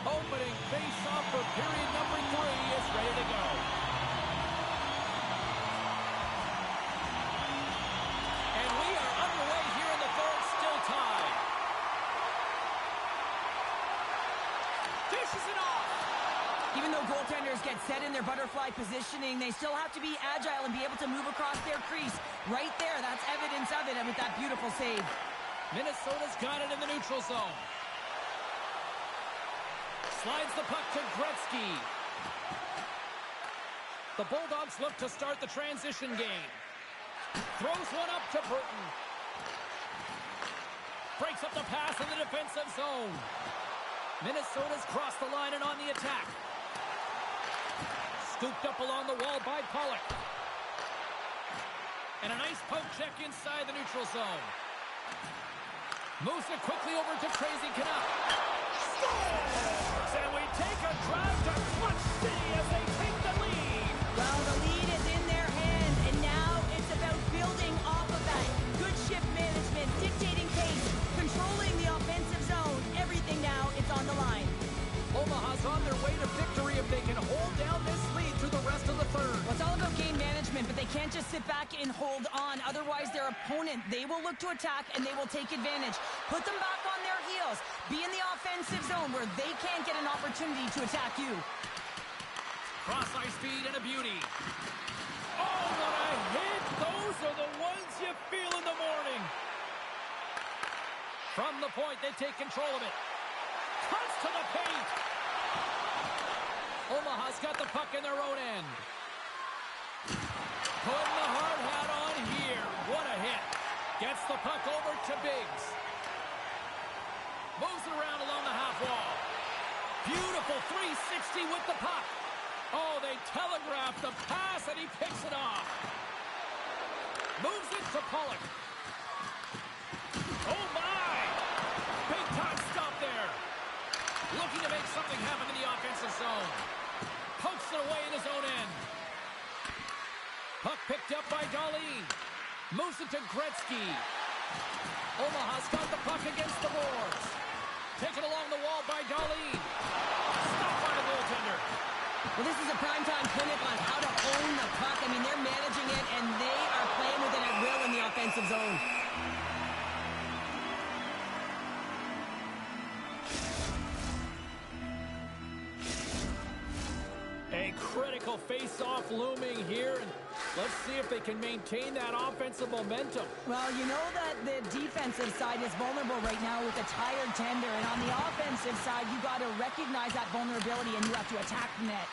Opening face-off for period number 3 is ready to go. And we are underway here in the third, still tied. Dishes it off. Even though goaltenders get set in their butterfly positioning, they still have to be agile and be able to move across their crease. Right there, that's evidence of it, and with that beautiful save. Minnesota's got it in the neutral zone. Slides the puck to Gretzky. The Bulldogs look to start the transition game. Throws one up to Burton. Breaks up the pass in the defensive zone. Minnesota's crossed the line and on the attack. Scooped up along the wall by Pollock. And a nice poke check inside the neutral zone. Moves it quickly over to Tracy Canuck. Scores! And we take a drive to Clutch City as they take the lead. Well, the lead is in their hands, and now it's about building off of that. Good shift management, dictating pace, controlling the offensive zone. Everything now, it's on the line. Omaha's on their way to victory if they can hold down this lead through the rest of the third. Well, it's all about game management, but they can't just sit back and hold on. Otherwise, their opponent, they will look to attack, and they will take advantage. Put them back on their heels. Be in the offensive zone where they can't get an opportunity to attack you. Cross-ice speed and a beauty. Oh, what a hit! Those are the ones you feel in the morning. From the point, they take control of it. Cuts to the paint. Omaha's got the puck in their own end. Putting the hard hat on here. What a hit. Gets the puck over to Biggs. Moves it around along the half wall. Beautiful 360 with the puck. Oh, they telegraph the pass, and he picks it off. Moves it to Pollock. Oh, my! Big time stop there. Looking to make something happen in the offensive zone. Pokes it away in his own end. Puck picked up by Darlene. Moves it to Gretzky. Omaha's got the puck against the boards. Taken along the wall by Darlene. Stopped by the goaltender. Well, this is a primetime clinic on how to own the puck. I mean, they're managing it, and they are playing with it at will in the offensive zone. A critical face-off looming here, and let's see if they can maintain that offensive momentum. Well, you know that the defensive side is vulnerable right now with a tired tender, and on the offensive side, you got to recognize that vulnerability, and you have to attack the net.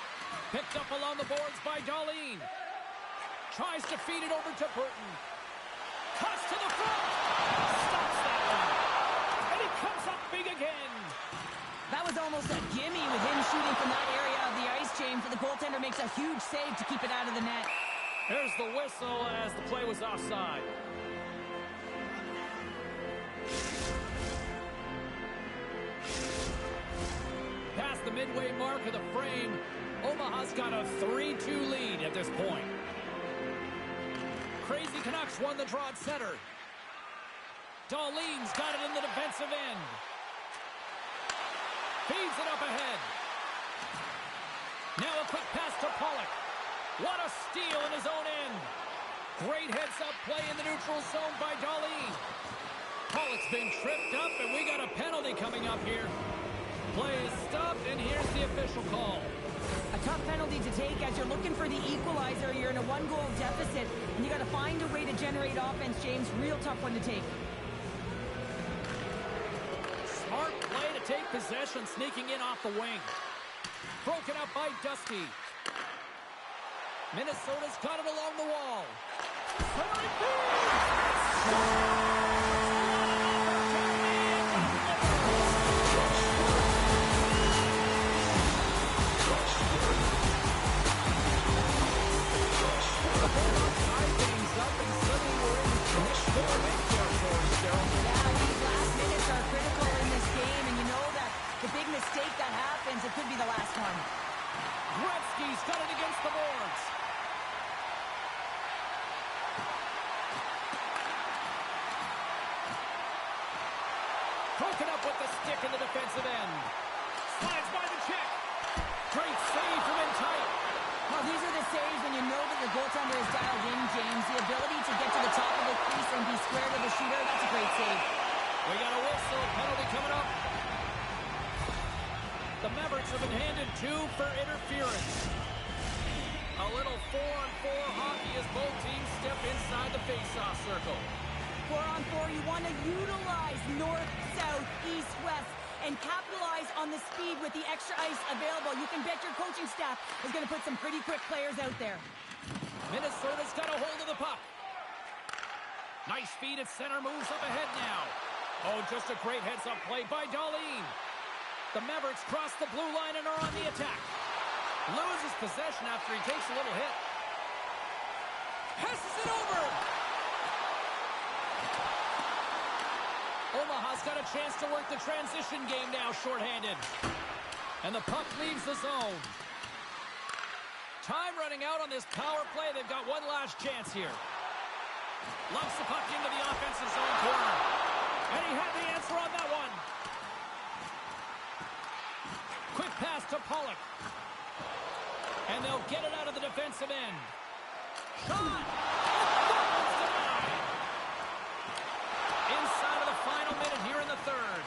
Picked up along the boards by Darlene. Tries to feed it over to Burton. Cuts to the front. Stops that one. And he comes up big again. That was almost a gimme with him shooting from that area of the ice, James. The goaltender makes a huge save to keep it out of the net. There's the whistle as the play was offside. Past the midway mark of the frame, Omaha's got a 3-2 lead at this point. crazy Canucks won the draw at center. Darlene's got it in the defensive end. Feeds it up ahead. Now a quick pass to Pollock. What a steal in his own end. Great heads-up play in the neutral zone by Darlene. Pollock's been tripped up, and we got a penalty coming up here. Play is stopped, and here's the official call. A tough penalty to take as you're looking for the equalizer. You're in a one-goal deficit, and you got to find a way to generate offense, James. Real tough one to take. Smart play to take possession, sneaking in off the wing. Broken up by Dusty. Minnesota's got it along the wall. Mistake that happens, it could be the last one. Gretzky's got it against the boards. Broken up with the stick in the defensive end. Slides by the check. Great save from in tight. Well, these are the saves when you know that your goaltender is dialed in, James. The ability to get to the top of the crease and be square to the shooter, that's a great save. We got a whistle, penalty coming up. The Mavericks have been handed 2 for interference. A little 4-on-4 hockey as both teams step inside the face-off circle. 4-on-4, you want to utilize north, south, east, west, and capitalize on the speed with the extra ice available. You can bet your coaching staff is going to put some pretty quick players out there. Minnesota's got a hold of the puck. Nice feed at center, moves up ahead now. Oh, just a great heads-up play by Darlene. The Mavericks cross the blue line and are on the attack. Loses possession after he takes a little hit. Passes it over. Omaha's got a chance to work the transition game now, shorthanded. And the puck leaves the zone. Time running out on this power play. They've got one last chance here. Lumps the puck into the offensive zone corner. And he had the answer on that one. Quick pass to Pollock. And they'll get it out of the defensive end. Shot! That one's denied. Inside of the final minute here in the third.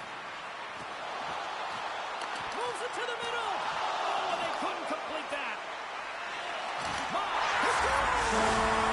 Moves it to the middle. Oh, and they couldn't complete that. He scores!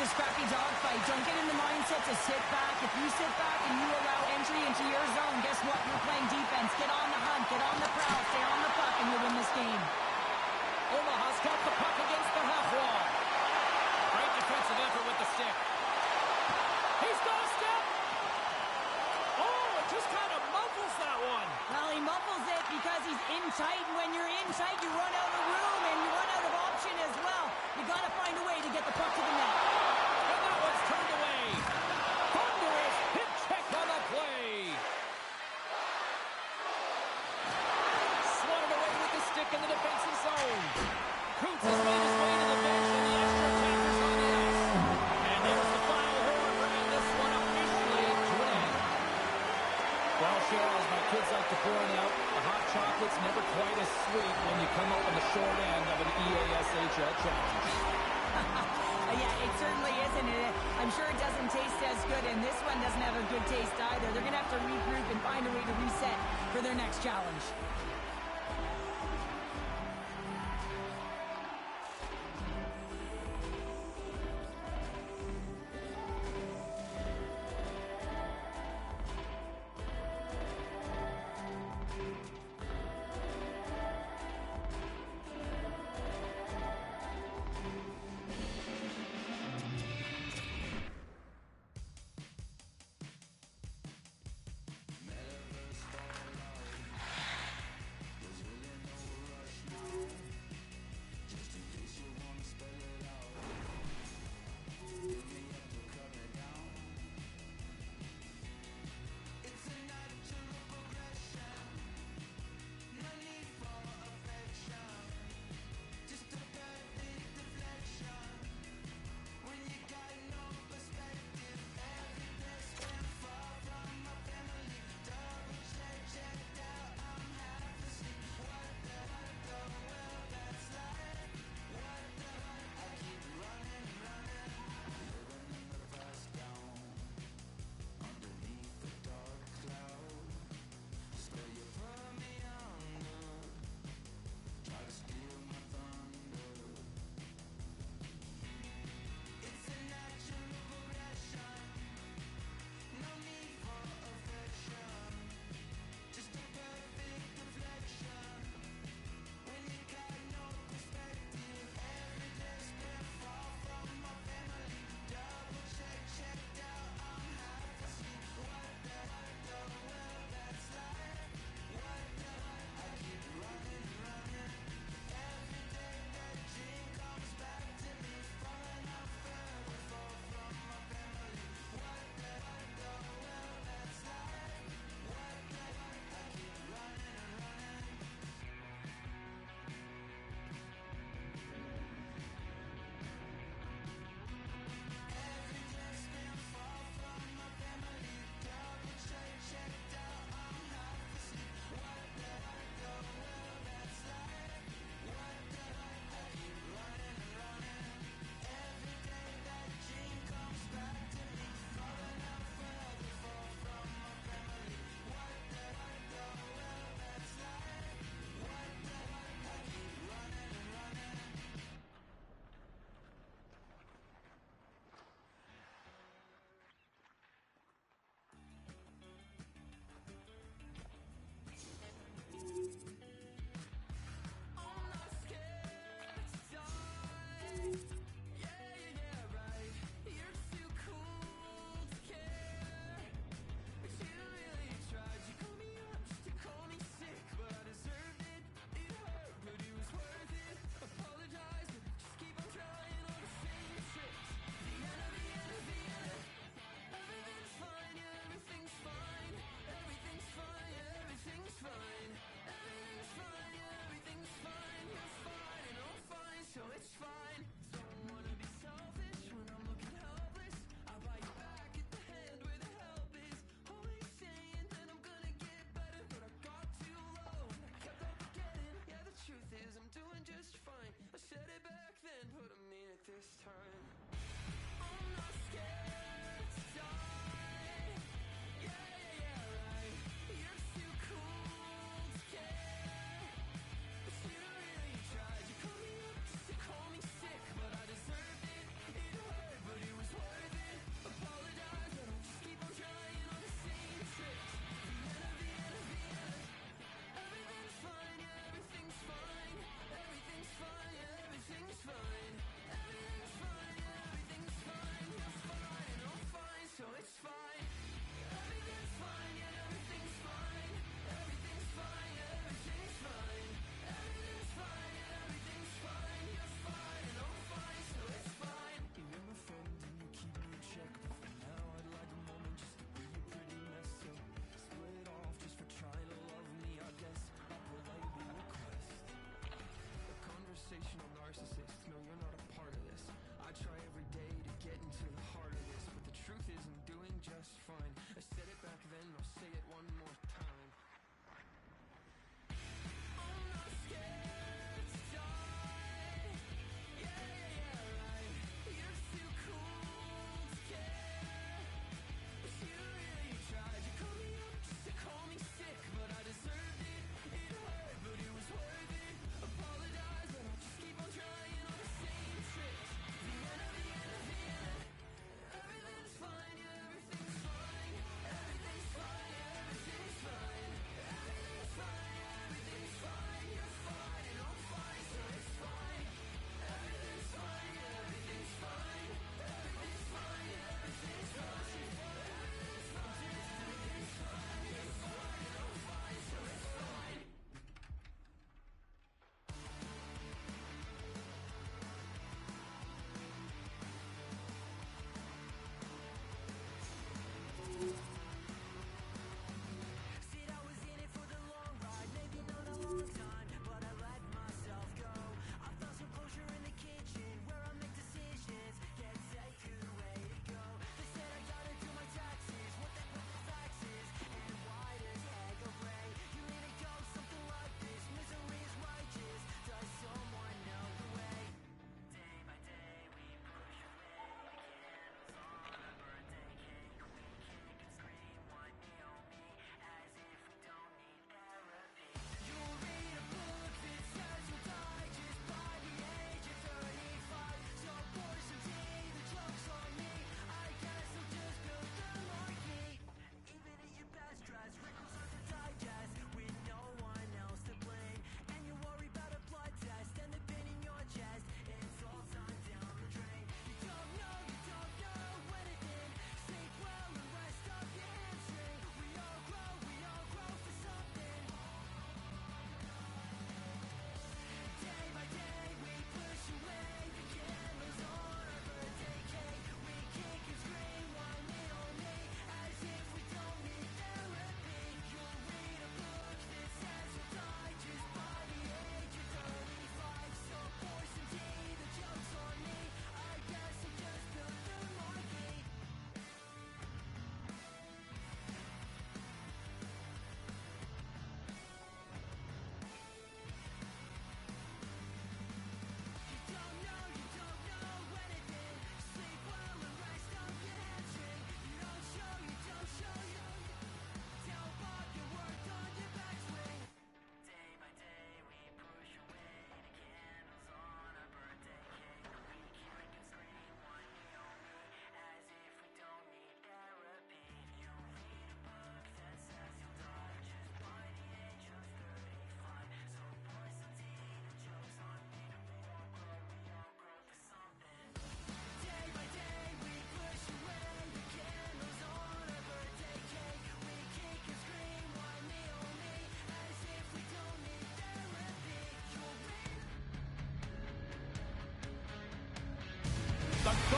Scrappy dogfight. Don't get in the mindset to sit back. If you sit back and you allow entry into your zone, guess what? You're playing defense. Get on the hunt. Get on the prowl. Stay on the puck, and you'll win this game. Omaha's got the puck against the half wall. Great defensive effort with the stick. He's got a step. Oh, it just kind of muffles that one. Well, he muffles it because he's in tight. And when you're in tight, you run out of room, and you run out of option as well. You got to find a way to get the puck to the net. Turned away. Thunderous hit check on the play. Swatted away with the stick in the defensive zone. Coots has made his way to the bench and the extra attackers on the ice. And there's the final horn, bringing this one officially to an end. Well, Cheryl, as my kids like to point out, a hot chocolate's never quite as sweet when you come up on the short end of an EASHL challenge. Yeah, it certainly isn't. I'm sure it doesn't taste as good, and this one doesn't have a good taste either. They're going to have to regroup and find a way to reset for their next challenge.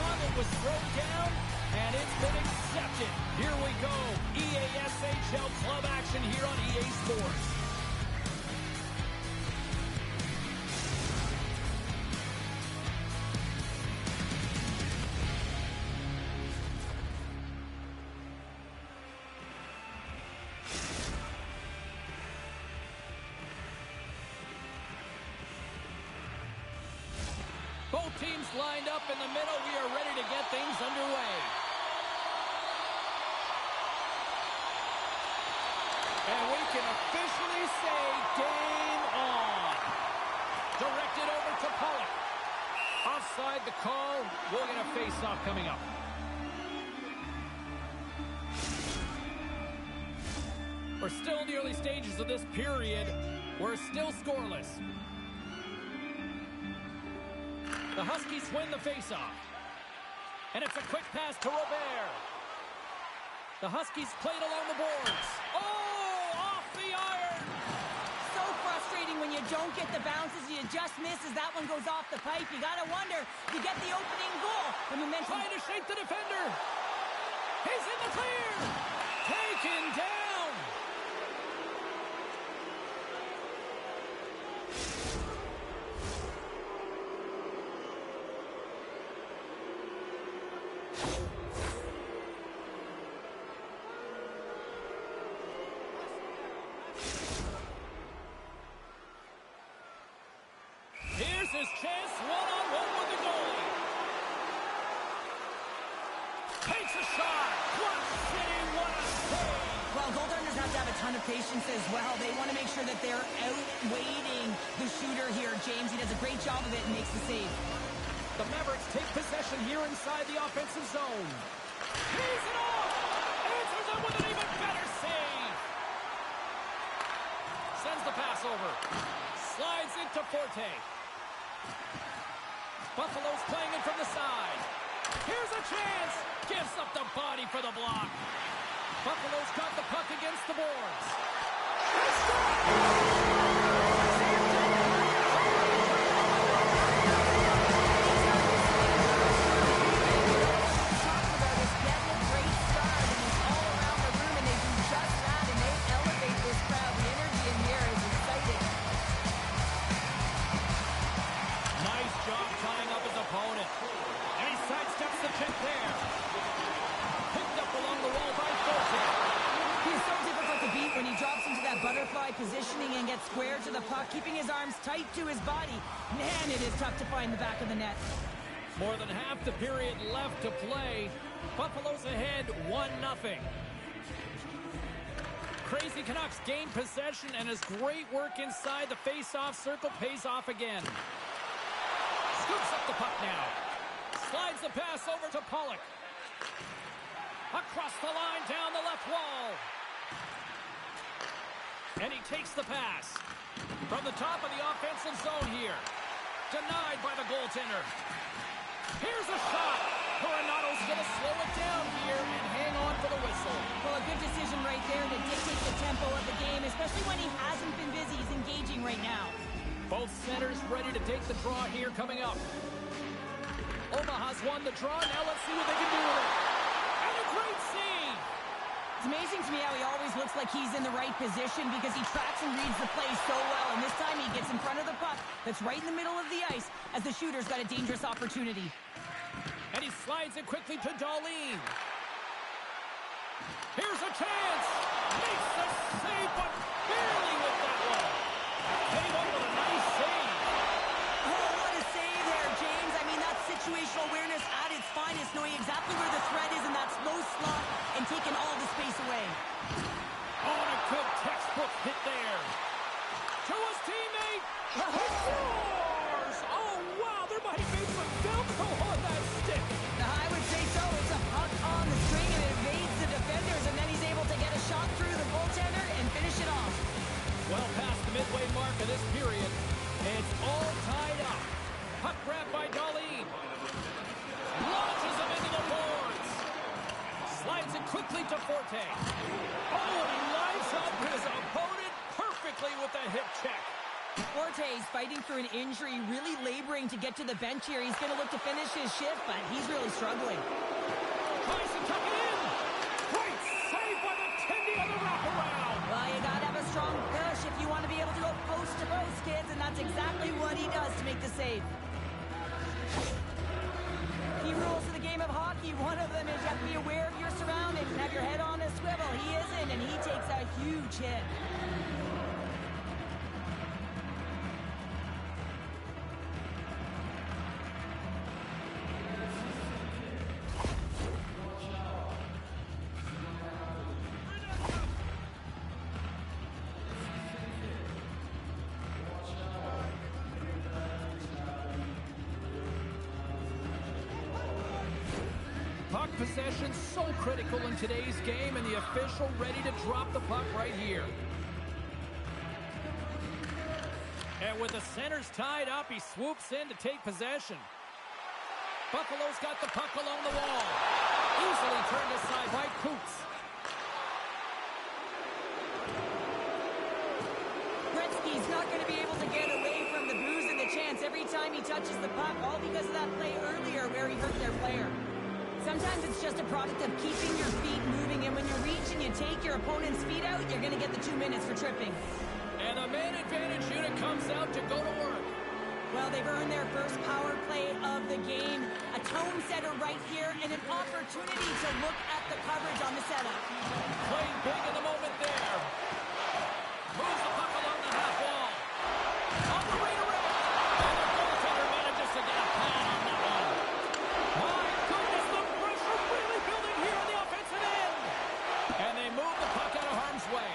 gauntlet was thrown down, and it's been accepted. Here we go. EASHL club action here on EA Sports. Both teams lined up in the middle. We are ready to get things underway. And we can officially say game on. Directed over to Pollock. Offside the call. We'll get a face-off coming up. We're still in the early stages of this period. We're still scoreless. The Huskies win the faceoff. And it's a quick pass to Robert. The Huskies played along the boards. Oh, off the iron. So frustrating when you don't get the bounces. You just miss as that one goes off the pipe. You got to wonder, you get the opening goal. The momentum. Trying to shake the defender. He's in the clear. Taken down. His chance, one-on-one with the goalie. Takes a shot. Clutch City, what a save. Well, goaltenders have to have a ton of patience as well. They want to make sure that they're outweighting the shooter here. James, he does a great job of it and makes the save. The Mavericks take possession here inside the offensive zone. He's it off. Answers it with an even better save. Sends the pass over. Slides into Forte. Buffalo's playing it from the side. Here's a chance. Gives up the body for the block. Buffalo's got the puck against the boards. Talking about is getting a great start, and it's all around the room, and they do just that, and they elevate this crowd. The energy in here is exciting. Nice job tying up his opponent. And he sidesteps the check there. Picked up along the wall by Forte. He's so difficult to beat when he drops into that butterfly positioning and gets square to the puck, keeping his arms tight to his body. Man, it is tough to find the back of the net. More than half the period left to play. Buffalo's ahead 1-0. Crazy Canucks gain possession, and his great work inside the face-off circle pays off again. Scoops up the puck now. Slides the pass over to Pollock. Across the line, down the left wall. And he takes the pass. From the top of the offensive zone here. Denied by the goaltender. Here's a shot. Coronato's going to slow it down here and hang on for the whistle. Well, a good decision right there to dictate the tempo of the game, especially when he hasn't been busy. He's engaging right now. Both centers ready to take the draw here coming up. Omaha's won the draw. Now let's see what they can do with it. And a great save. It's amazing to me how he always looks like he's in the right position because he tracks and reads the play so well. And this time he gets in front of the puck that's right in the middle of the ice as the shooter's got a dangerous opportunity. And he slides it quickly to Darlene. Here's a chance. Makes the save, but barely with that one. Came up with a nice save. Oh, what a save there, James. I mean, that's situational awareness at its finest, knowing exactly where the threat is in that slow slot and taking all the space away. Oh, and a good textbook hit there. To his teammate. He scores! Oh, wow, there might be some Velcro on that stick. I would say so. It's a puck on the string and it evades the defenders, and then he's able to get a shot through the goaltender and finish it off. Well past the midway mark of this period. It's all tied up. Puck grab by Darlene. Launches him into the boards. Slides it quickly to Forte. Oh, and he lines up his opponent perfectly with the hip check. Forte's fighting through an injury, really laboring to get to the bench here. He's going to look to finish his shift, but he's really struggling. Tries to tuck it in. Great save by the Tendy on the wraparound. Well, you got to have a strong push if you want to be able to go post to post, kids, and that's exactly what he does to make the save. Key rules of the game of hockey. One of them is you have to be aware of your surroundings and have your head on a swivel. He isn't, and he takes a huge hit. Puck possession so critical in today's game, and the official ready to drop the puck right here. And with the centers tied up, he swoops in to take possession. Buffalo's got the puck along the wall. Easily turned aside by Coots. Gretzky's not going to be able to get away from the booze and the chance every time he touches the puck, all because of that play earlier where he hurt their player. Sometimes it's just a product of keeping your feet moving, and when you reach and you take your opponent's feet out, you're going to get the 2 minutes for tripping. And a man advantage unit comes out to go to work. Well, they've earned their first power play of the game. A tone setter right here, and an opportunity to look at the coverage on the setup. Playing big in the moment there. Moves the puck along the half wall. On the redirect. And the goaltender manages to get a pad on that one. My goodness, the pressure really building here on the offensive end. And they move the puck out of harm's way.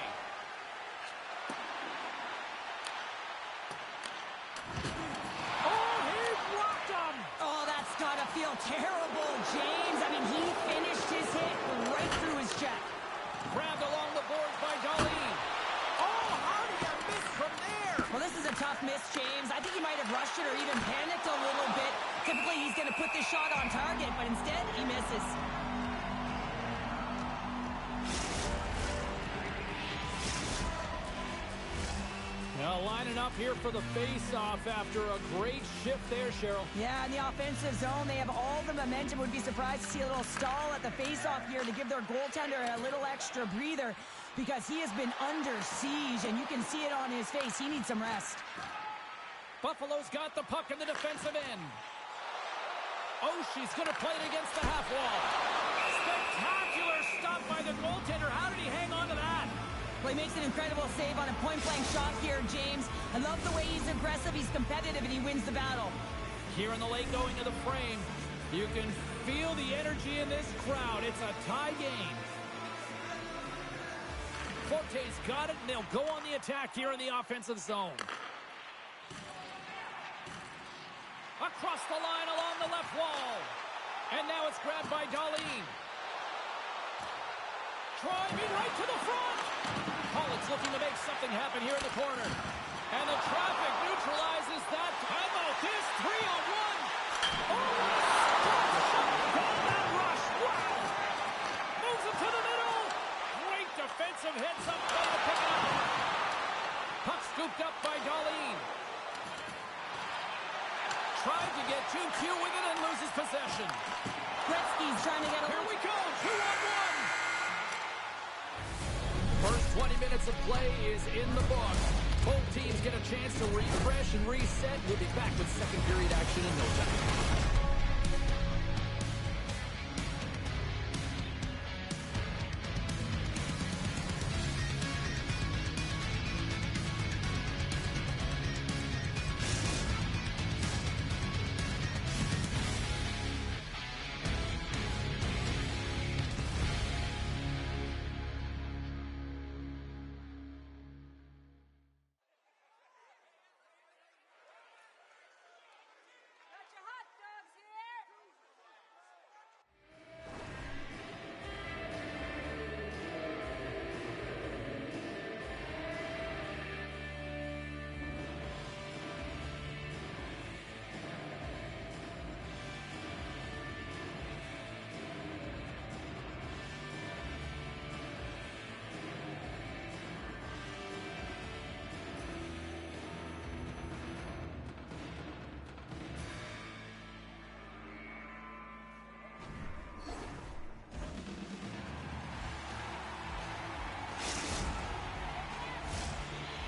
Oh, he rocked him. Oh, that's got to feel terrible, James. I mean, he finished his hit right through his check. Grabbed along the boards by Darlene. Oh, how did you miss from there? Well, this is a tough miss, James. I think he might have rushed it or even panicked a little bit. Typically, he's going to put this shot on target, but instead, he misses. Now lining up here for the face-off after a great shift there, Cheryl. Yeah, in the offensive zone, they have all the momentum. Would be surprised to see a little stall at the face-off here to give their goaltender a little extra breather because he has been under siege, and you can see it on his face. He needs some rest. Buffalo's got the puck in the defensive end. Oh, she's going to play it against the half wall. Spectacular stop by the goaltender. How did he hang on to that? Well, he makes an incredible save on a point-blank shot here, James. I love the way he's aggressive, he's competitive, and he wins the battle. Here in the late going to the frame, you can feel the energy in this crowd. It's a tie game. Forte's got it, and they'll go on the attack here in the offensive zone. Across the line along the left wall. And now it's grabbed by Darlene. Driving right to the front. Pollock's looking to make something happen here in the corner. And the traffic neutralizes that. Timeout is 3-on-1. Oh, shot that rush. Wow. Moves it to the middle. Great defensive hit. Somebody to pick it up. Puck scooped up by Darlene. Tried to get too cute with it and loses possession. Gretzky's trying to get a... Here we go, 2-on-1. First 20 minutes of play is in the books. Both teams get a chance to refresh and reset. We'll be back with second period action in no time.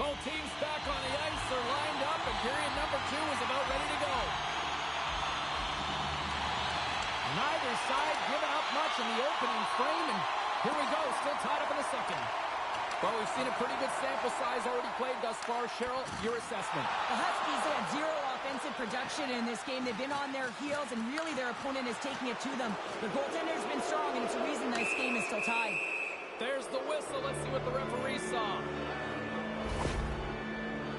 Both teams back on the ice. They're lined up, and period number 2 is about ready to go. Neither side giving up much in the opening frame, and here we go, still tied up in the second. Well, we've seen a pretty good sample size already played thus far. Cheryl, your assessment. The Huskies had 0 offensive production in this game. They've been on their heels, and really their opponent is taking it to them. The goaltender's been strong, and it's a reason this game is still tied. There's the whistle. Let's see what the referee saw.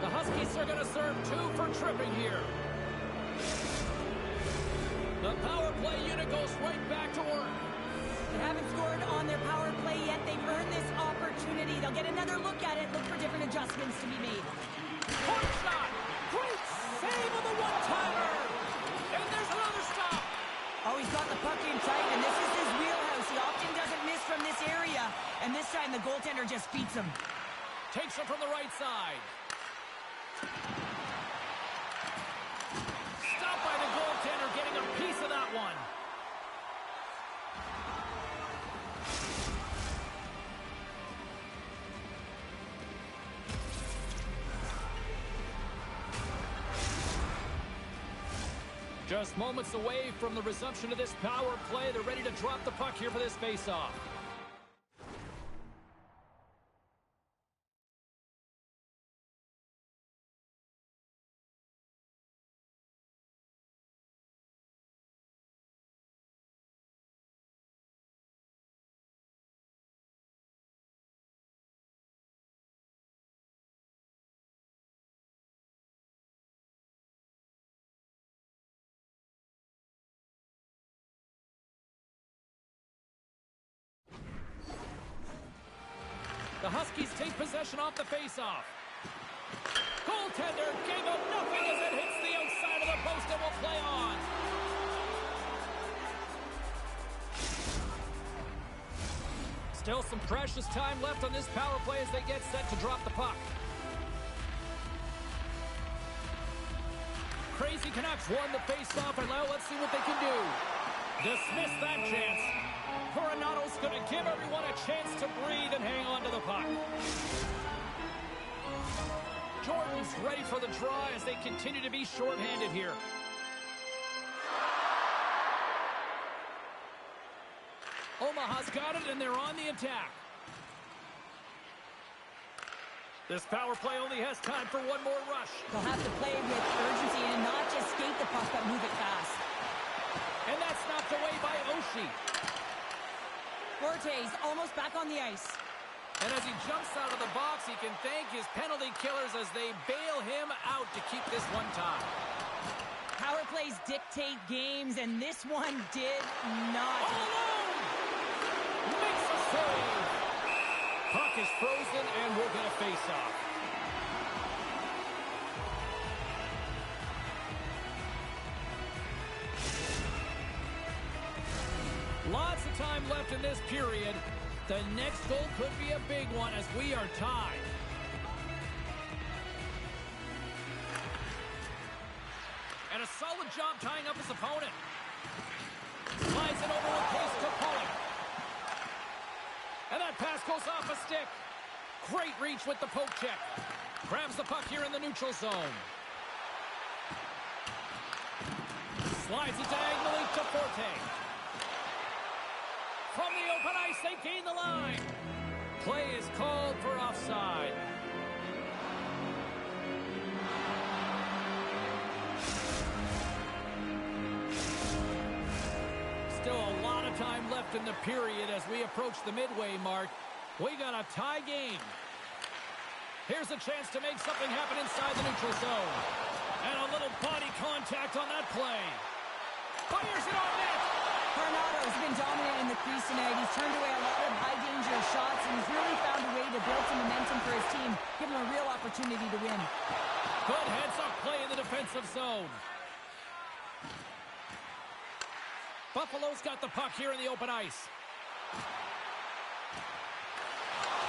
The Huskies are going to serve 2 for tripping here. The power play unit goes right back to work. They haven't scored on their power play yet. They've earned this opportunity. They'll get another look at it, look for different adjustments to be made. Point shot! Great save of the one-timer! And there's another stop! Oh, he's got the puck in tight, and this is his wheelhouse. He often doesn't miss from this area, and this time the goaltender just beats him. Takes him from the right side. Stopped by the goaltender, getting a piece of that one. Just moments away from the resumption of this power play. They're ready to drop the puck here for this face-off. The Huskies take possession off the faceoff. Goaltender gave up nothing as it hits the outside of the post and will play on. Still some precious time left on this power play as they get set to drop the puck. Crazy Canucks won the faceoff, and now let's see what they can do. Dismiss that chance. Coronato's going to give everyone a chance to breathe and hang on to the puck. Jordan's ready for the draw as they continue to be shorthanded here. Omaha's got it, and they're on the attack. This power play only has time for one more rush. They'll have to play with urgency and not just skate the puck, but move it fast. And that's knocked away by Oshie. Forte's almost back on the ice. And as he jumps out of the box, he can thank his penalty killers as they bail him out to keep this one tied. Power plays dictate games, and this one did not. All alone! Makes a save. Puck is frozen, and we'll get a face-off. Lots of time left in this period. The next goal could be a big one as we are tied. And a solid job tying up his opponent. Slides it over with pace to Pollock. And that pass goes off a stick. Great reach with the poke check. Grabs the puck here in the neutral zone. Slides it diagonally to Forte. From the open ice, they gain the line. Play is called for offside. Still a lot of time left in the period as we approach the midway mark. We got a tie game. Here's a chance to make something happen inside the neutral zone. And a little body contact on that play. Fires it on net. Coronato's been dominant in the crease tonight. He's turned away a lot of high-danger shots, and he's really found a way to build some momentum for his team, give him a real opportunity to win. Good heads-up play in the defensive zone. Buffalo's got the puck here in the open ice.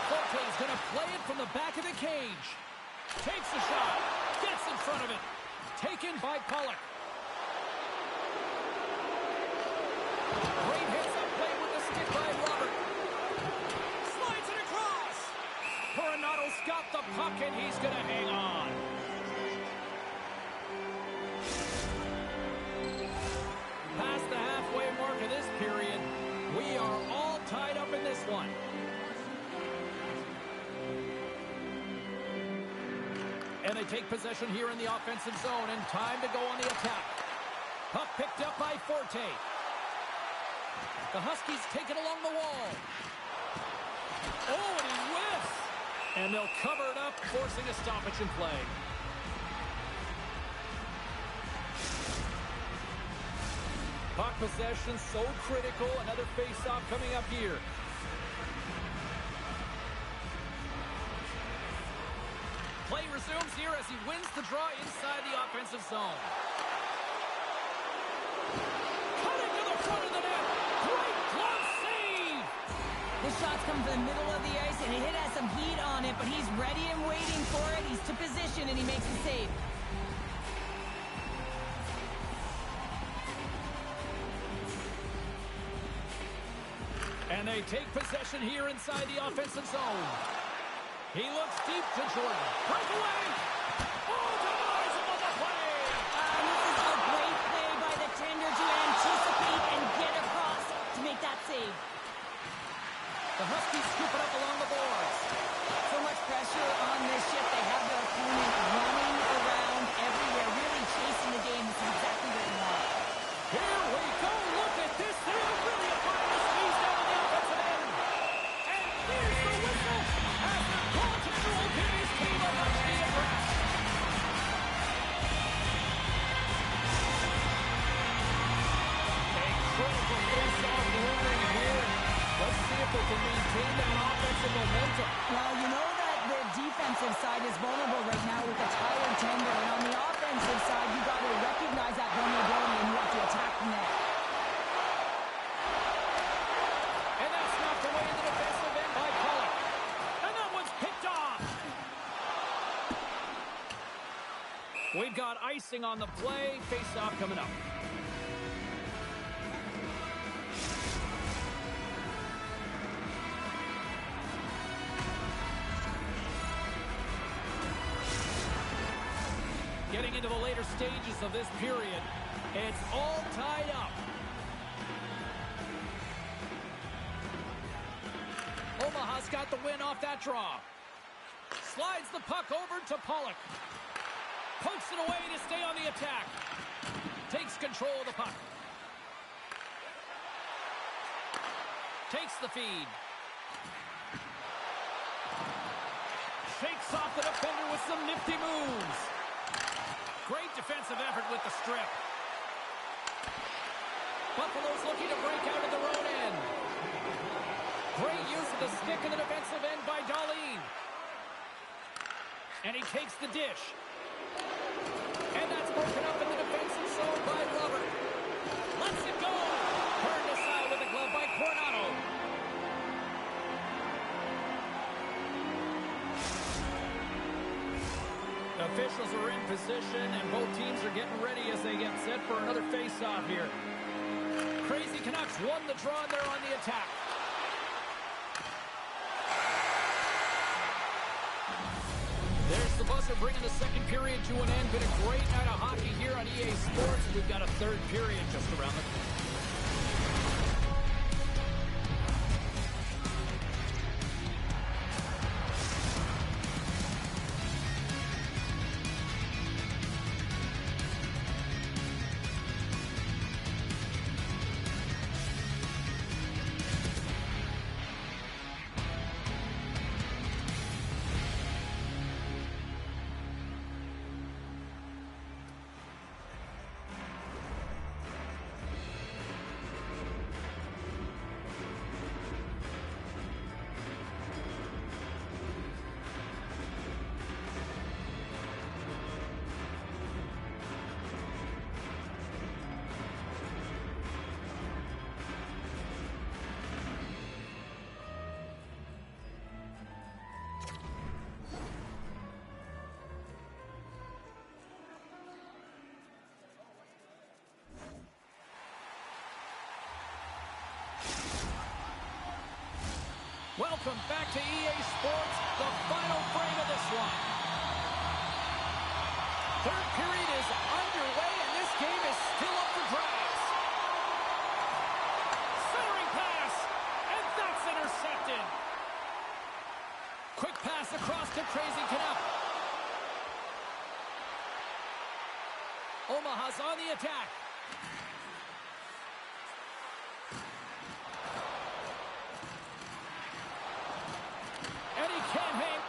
Forte's going to play it from the back of the cage. Takes the shot. Gets in front of it. Taken by Pollock. Great heads-up play with the stick by Robert. Slides it across. Coronato got the puck, and he's going to hang on. Past the halfway mark of this period, we are all tied up in this one. And they take possession here in the offensive zone, and time to go on the attack. Puck picked up by Forte. The Huskies take it along the wall. Oh, and he whiffs! And they'll cover it up, forcing a stoppage in play. Puck possession so critical. Another face-off coming up here. Play resumes here as he wins the draw inside the offensive zone. Cutting to the front of the net. Great glove save! The shot's coming from the middle of the ice, and it has some heat on it, but he's ready and waiting for it. He's to position, and he makes the save. And they take possession here inside the offensive zone. He looks deep to Jordan. Breakaway! Oh, denies him on the play! This is a great play by the tender to anticipate and get across to make that save. The Huskies scoop it up along the boards. So much pressure on this shift. They have their opponent running around everywhere, really chasing the game. This is exactly what we want. Here we go. Look at this. They're really applying the squeeze down on the offensive end. And here's the whistle as the goaltender will give his team a much-needed rest. A critical face-off looming here. Let's see if they can maintain that offensive momentum. Well, you know that the defensive side is vulnerable right now with the tired tender. And on the offensive side, you got to recognize that vulnerability and you have to attack the net. And that's knocked away in the defensive end by Pollock. And that one's picked off. We've got icing on the play. Face-off coming up. Getting into the later stages of this period, it's all tied up. Omaha's got the win off that draw. Slides the puck over to Pollock. Pokes it away to stay on the attack. Takes control of the puck. Takes the feed. Shakes off the defender with some nifty moves. Great defensive effort with the strip. Buffalo's looking to break out of their own end. Great use of the stick in the defensive end by Darlene. And he takes the dish. And that's broken up in the defensive zone by Robert. Lets it go. Turned aside with a glove by Coronado. Officials are in position, and both teams are getting ready as they get set for another face-off here. Crazy Canucks won the draw, and they're on the attack. There's the buzzer bringing the second period to an end. Been a great night of hockey here on EA Sports. We've got a third period just around the corner. Welcome back to EA Sports, the final frame of this one. Third period is underway, and this game is still up for grabs. Centering pass, and that's intercepted. Quick pass across to Crazy Knapp. Omaha's on the attack. And he can't hang.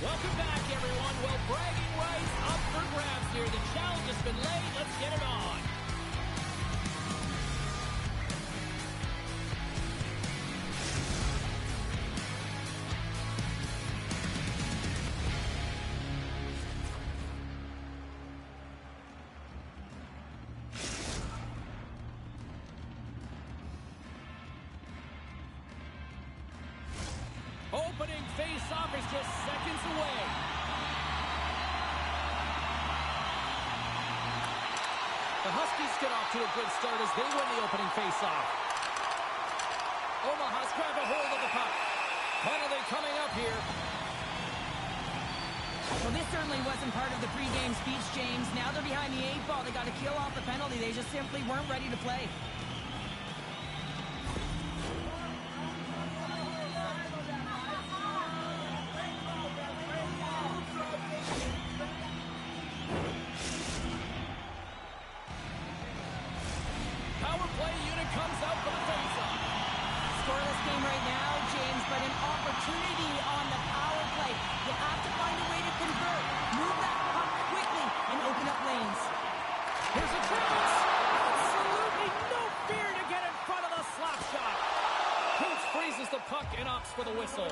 Welcome back, everyone. Well, bragging rights up for grabs here. The challenge has been laid. Let's get it on. Opening face-off is just seconds away. The Huskies get off to a good start as they win the opening face-off. Omaha's grab a hold of the puck. Penalty coming up here. Well, this certainly wasn't part of the pregame speech, James. Now they're behind the 8 ball. They got to kill off the penalty. They just simply weren't ready to play. Power play unit comes out for the face-off. Scoreless game right now, James, but an opportunity on the power play. You have to find a way to convert. Move that puck quickly and open up lanes. Here's a chance. Absolutely no fear to get in front of the slap shot. Coach freezes the puck and opts for the whistle.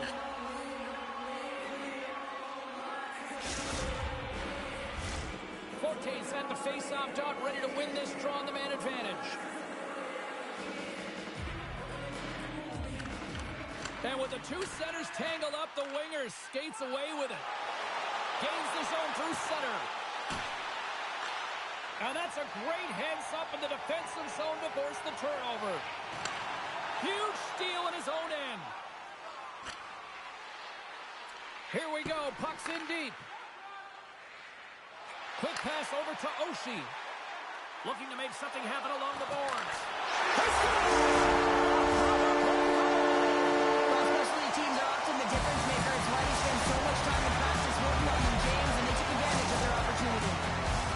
Forte's at the face-off dot, ready to win this draw on the man advantage. And with the two centers tangled up, the winger skates away with it. Gains the zone through center. And that's a great heads-up in the defensive zone to force the turnover. Huge steal in his own end. Here we go. Puck's in deep. Quick pass over to Oshie. Looking to make something happen along the boards. Well, especially teams are often the difference maker. It's why they spend so much time in practice working on them, James, and they took advantage of their opportunity.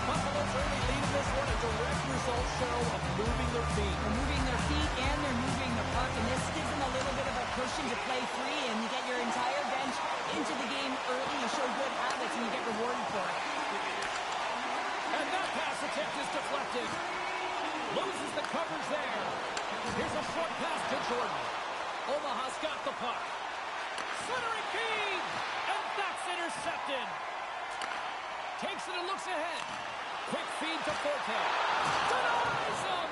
Buffalo's early lead in this one, a direct result, Cheryl, of moving their feet. They're moving their feet and they're moving the puck, and this gives them a little bit of a cushion to play free, and you get your entire bench into the game early. You show good habits, and you get rewarded for it. And that pass attempt is deflected. Loses the coverage there. Here's a short pass to Jordan. Omaha's got the puck. Centering feed! And that's intercepted. Takes it and looks ahead. Quick feed to Forte. Denies him!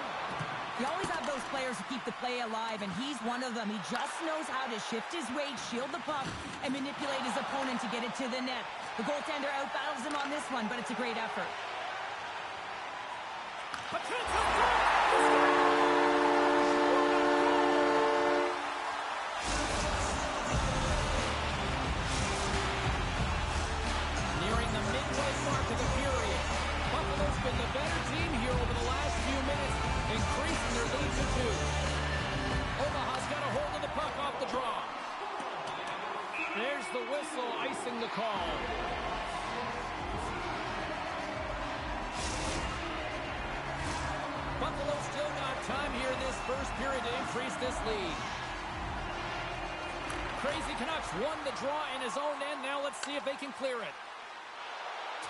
You always have those players who keep the play alive, and he's one of them. He just knows how to shift his weight, shield the puck, and manipulate his opponent to get it to the net. The goaltender outbattles him on this one, but it's a great effort. A chance of goal! Nearing the midway mark of the period. Buffalo's been the better team here over the last few minutes, increasing their lead to 2. Omaha's got a hold of the puck off the draw. There's the whistle, icing the call. Buffalo's still got time here in this first period to increase this lead. Crazy Canucks won the draw in his own end. Now let's see if they can clear it.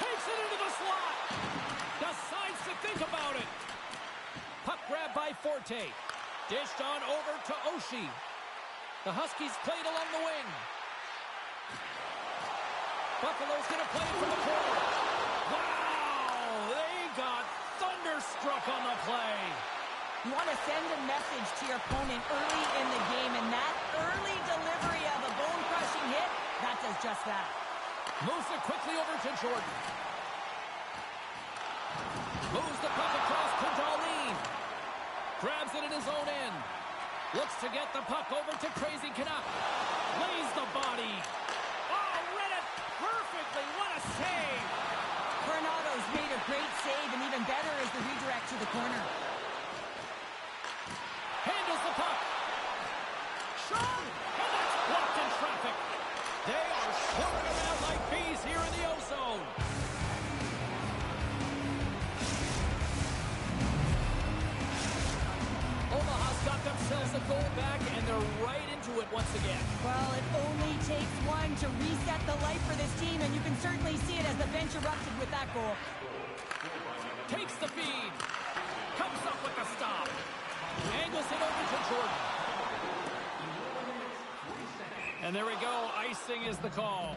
Takes it into the slot. Decides to think about it. Puck grab by Forte. Dished on over to Oshie. The Huskies played along the wing. Buffalo's going to play it from the corner. Wow! They got thunderstruck on the play. You want to send a message to your opponent early in the game, and that early delivery of a bone-crushing hit, that does just that. Moves it quickly over to Jordan. Moves the puck across to Darlene. Grabs it in his own end. Looks to get the puck over to Crazy Canuck. Lays the body. Oh, read it perfectly. What a save. Coronado's made a great save, and even better is the redirect to the corner. Handles the puck. Shot! And that's blocked in traffic. They are swarming around like bees here in the O-Zone. Omaha's got the themselves a goal back, and they're right into it once again. Well, it only takes one to reset the life for this team, and you can certainly see it as the bench erupted with that goal. Takes the feed. Comes up with the stop. Angles it over to Jordan. And there we go. Icing is the call.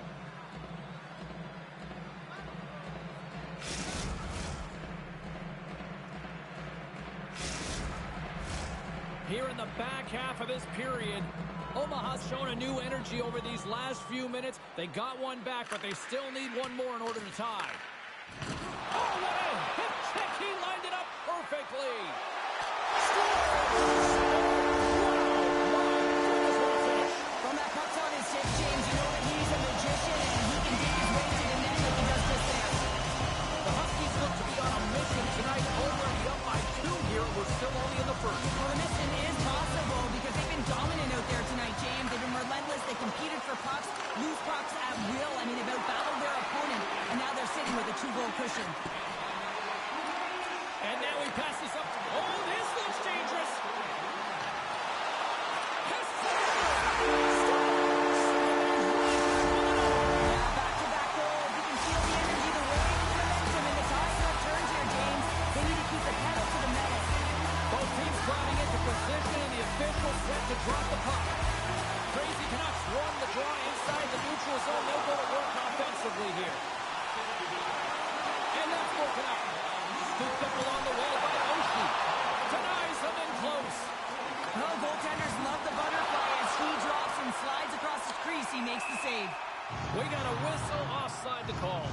Here in the back half of this period, Omaha's shown a new energy over these last few minutes. They got one back, but they still need one more in order to tie. Oh, what a hip check. He lined it up perfectly. From that puck's on his stick, James, you know that he's a magician, and he can dig his way to the net like he does just there. The Huskies look to be on a mission tonight. Already up by 2 here. We're still only in the first. Well, the mission is possible because they've been dominant out there tonight, James. They've been relentless. They competed for pucks, lose pucks at will. I mean, they've outbattled their opponent, and now they're sitting with a 2-goal cushion. And now he passes up. Oh, this looks dangerous. Back-to-back goals. You can feel the energy, the wave, the momentum, and the toss up turns here, James. They need to keep the pedal to the metal. Both teams driving into position, and the official set to drop the puck. Crazy Canucks run the draw inside the neutral zone. They'll go to work offensively here. And that's broken up. Scooped up along the wall by Oshie. Denies him in close. Oh, goaltenders love the butterfly as he drops and slides across the crease. He makes the save. We got a whistle offside to call.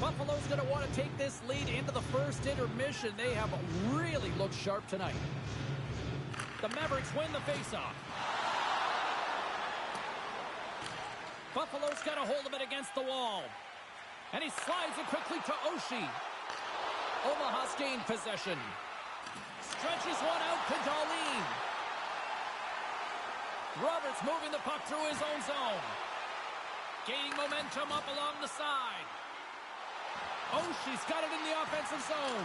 Buffalo's going to want to take this lead into the first intermission. They have really looked sharp tonight. The Mavericks win the faceoff. Buffalo's got a hold of it against the wall. And he slides it quickly to Oshie. Omaha's gained possession. Stretches one out to Darlene. Roberts moving the puck through his own zone. Gaining momentum up along the side. Oshie's got it in the offensive zone.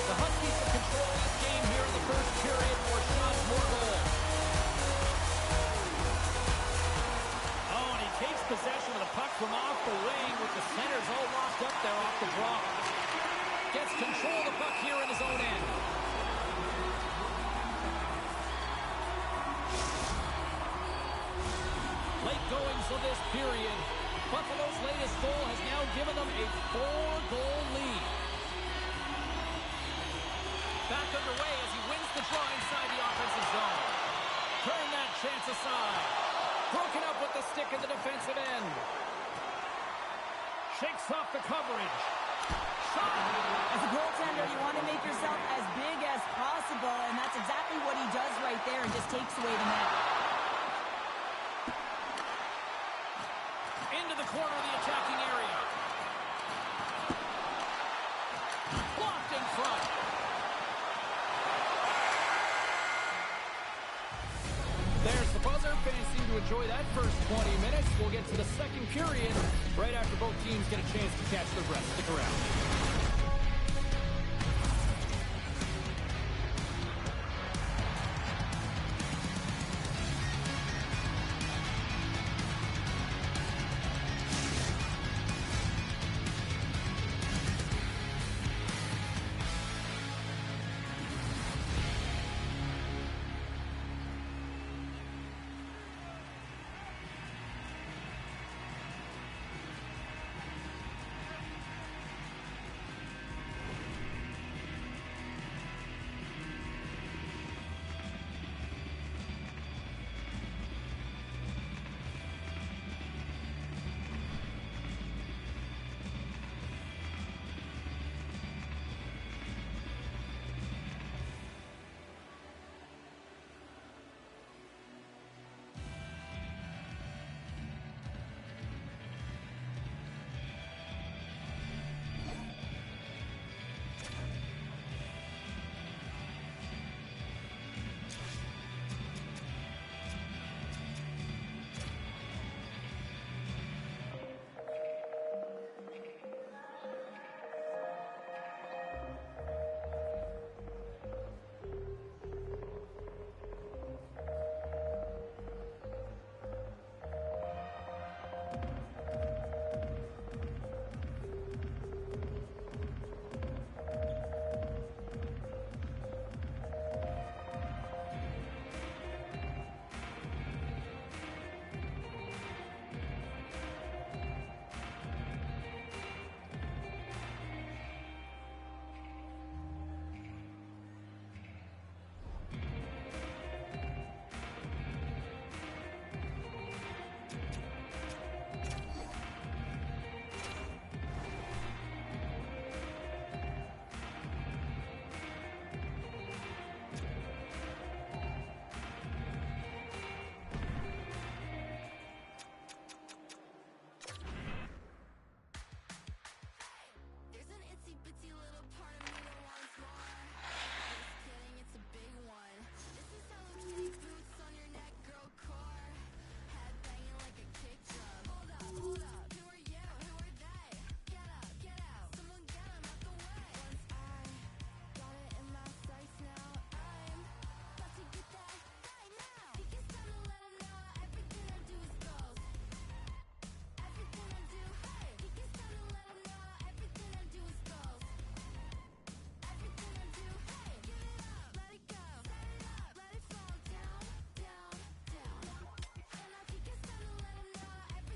The Huskies have control of this game here in the first period. More shots, more goals. Oh, and he takes possession of the puck from off the wing with the centers all locked up there off the draw. Gets control of the puck here in his own end. Late goings of this period. Buffalo's latest goal has now given them a 4-goal lead. Back underway as he wins the draw inside the offensive zone. Turn that chance aside. Broken up with the stick in the defensive end. Shakes off the coverage. As a goaltender, you want to make yourself as big as possible, and that's exactly what he does right there and just takes away the net. Into the corner of the attacking area. Blocked in front. There's the buzzer. Fans seem to enjoy that first 20 minutes. We'll get to the second period right after both teams get a chance to catch their breath. Stick around.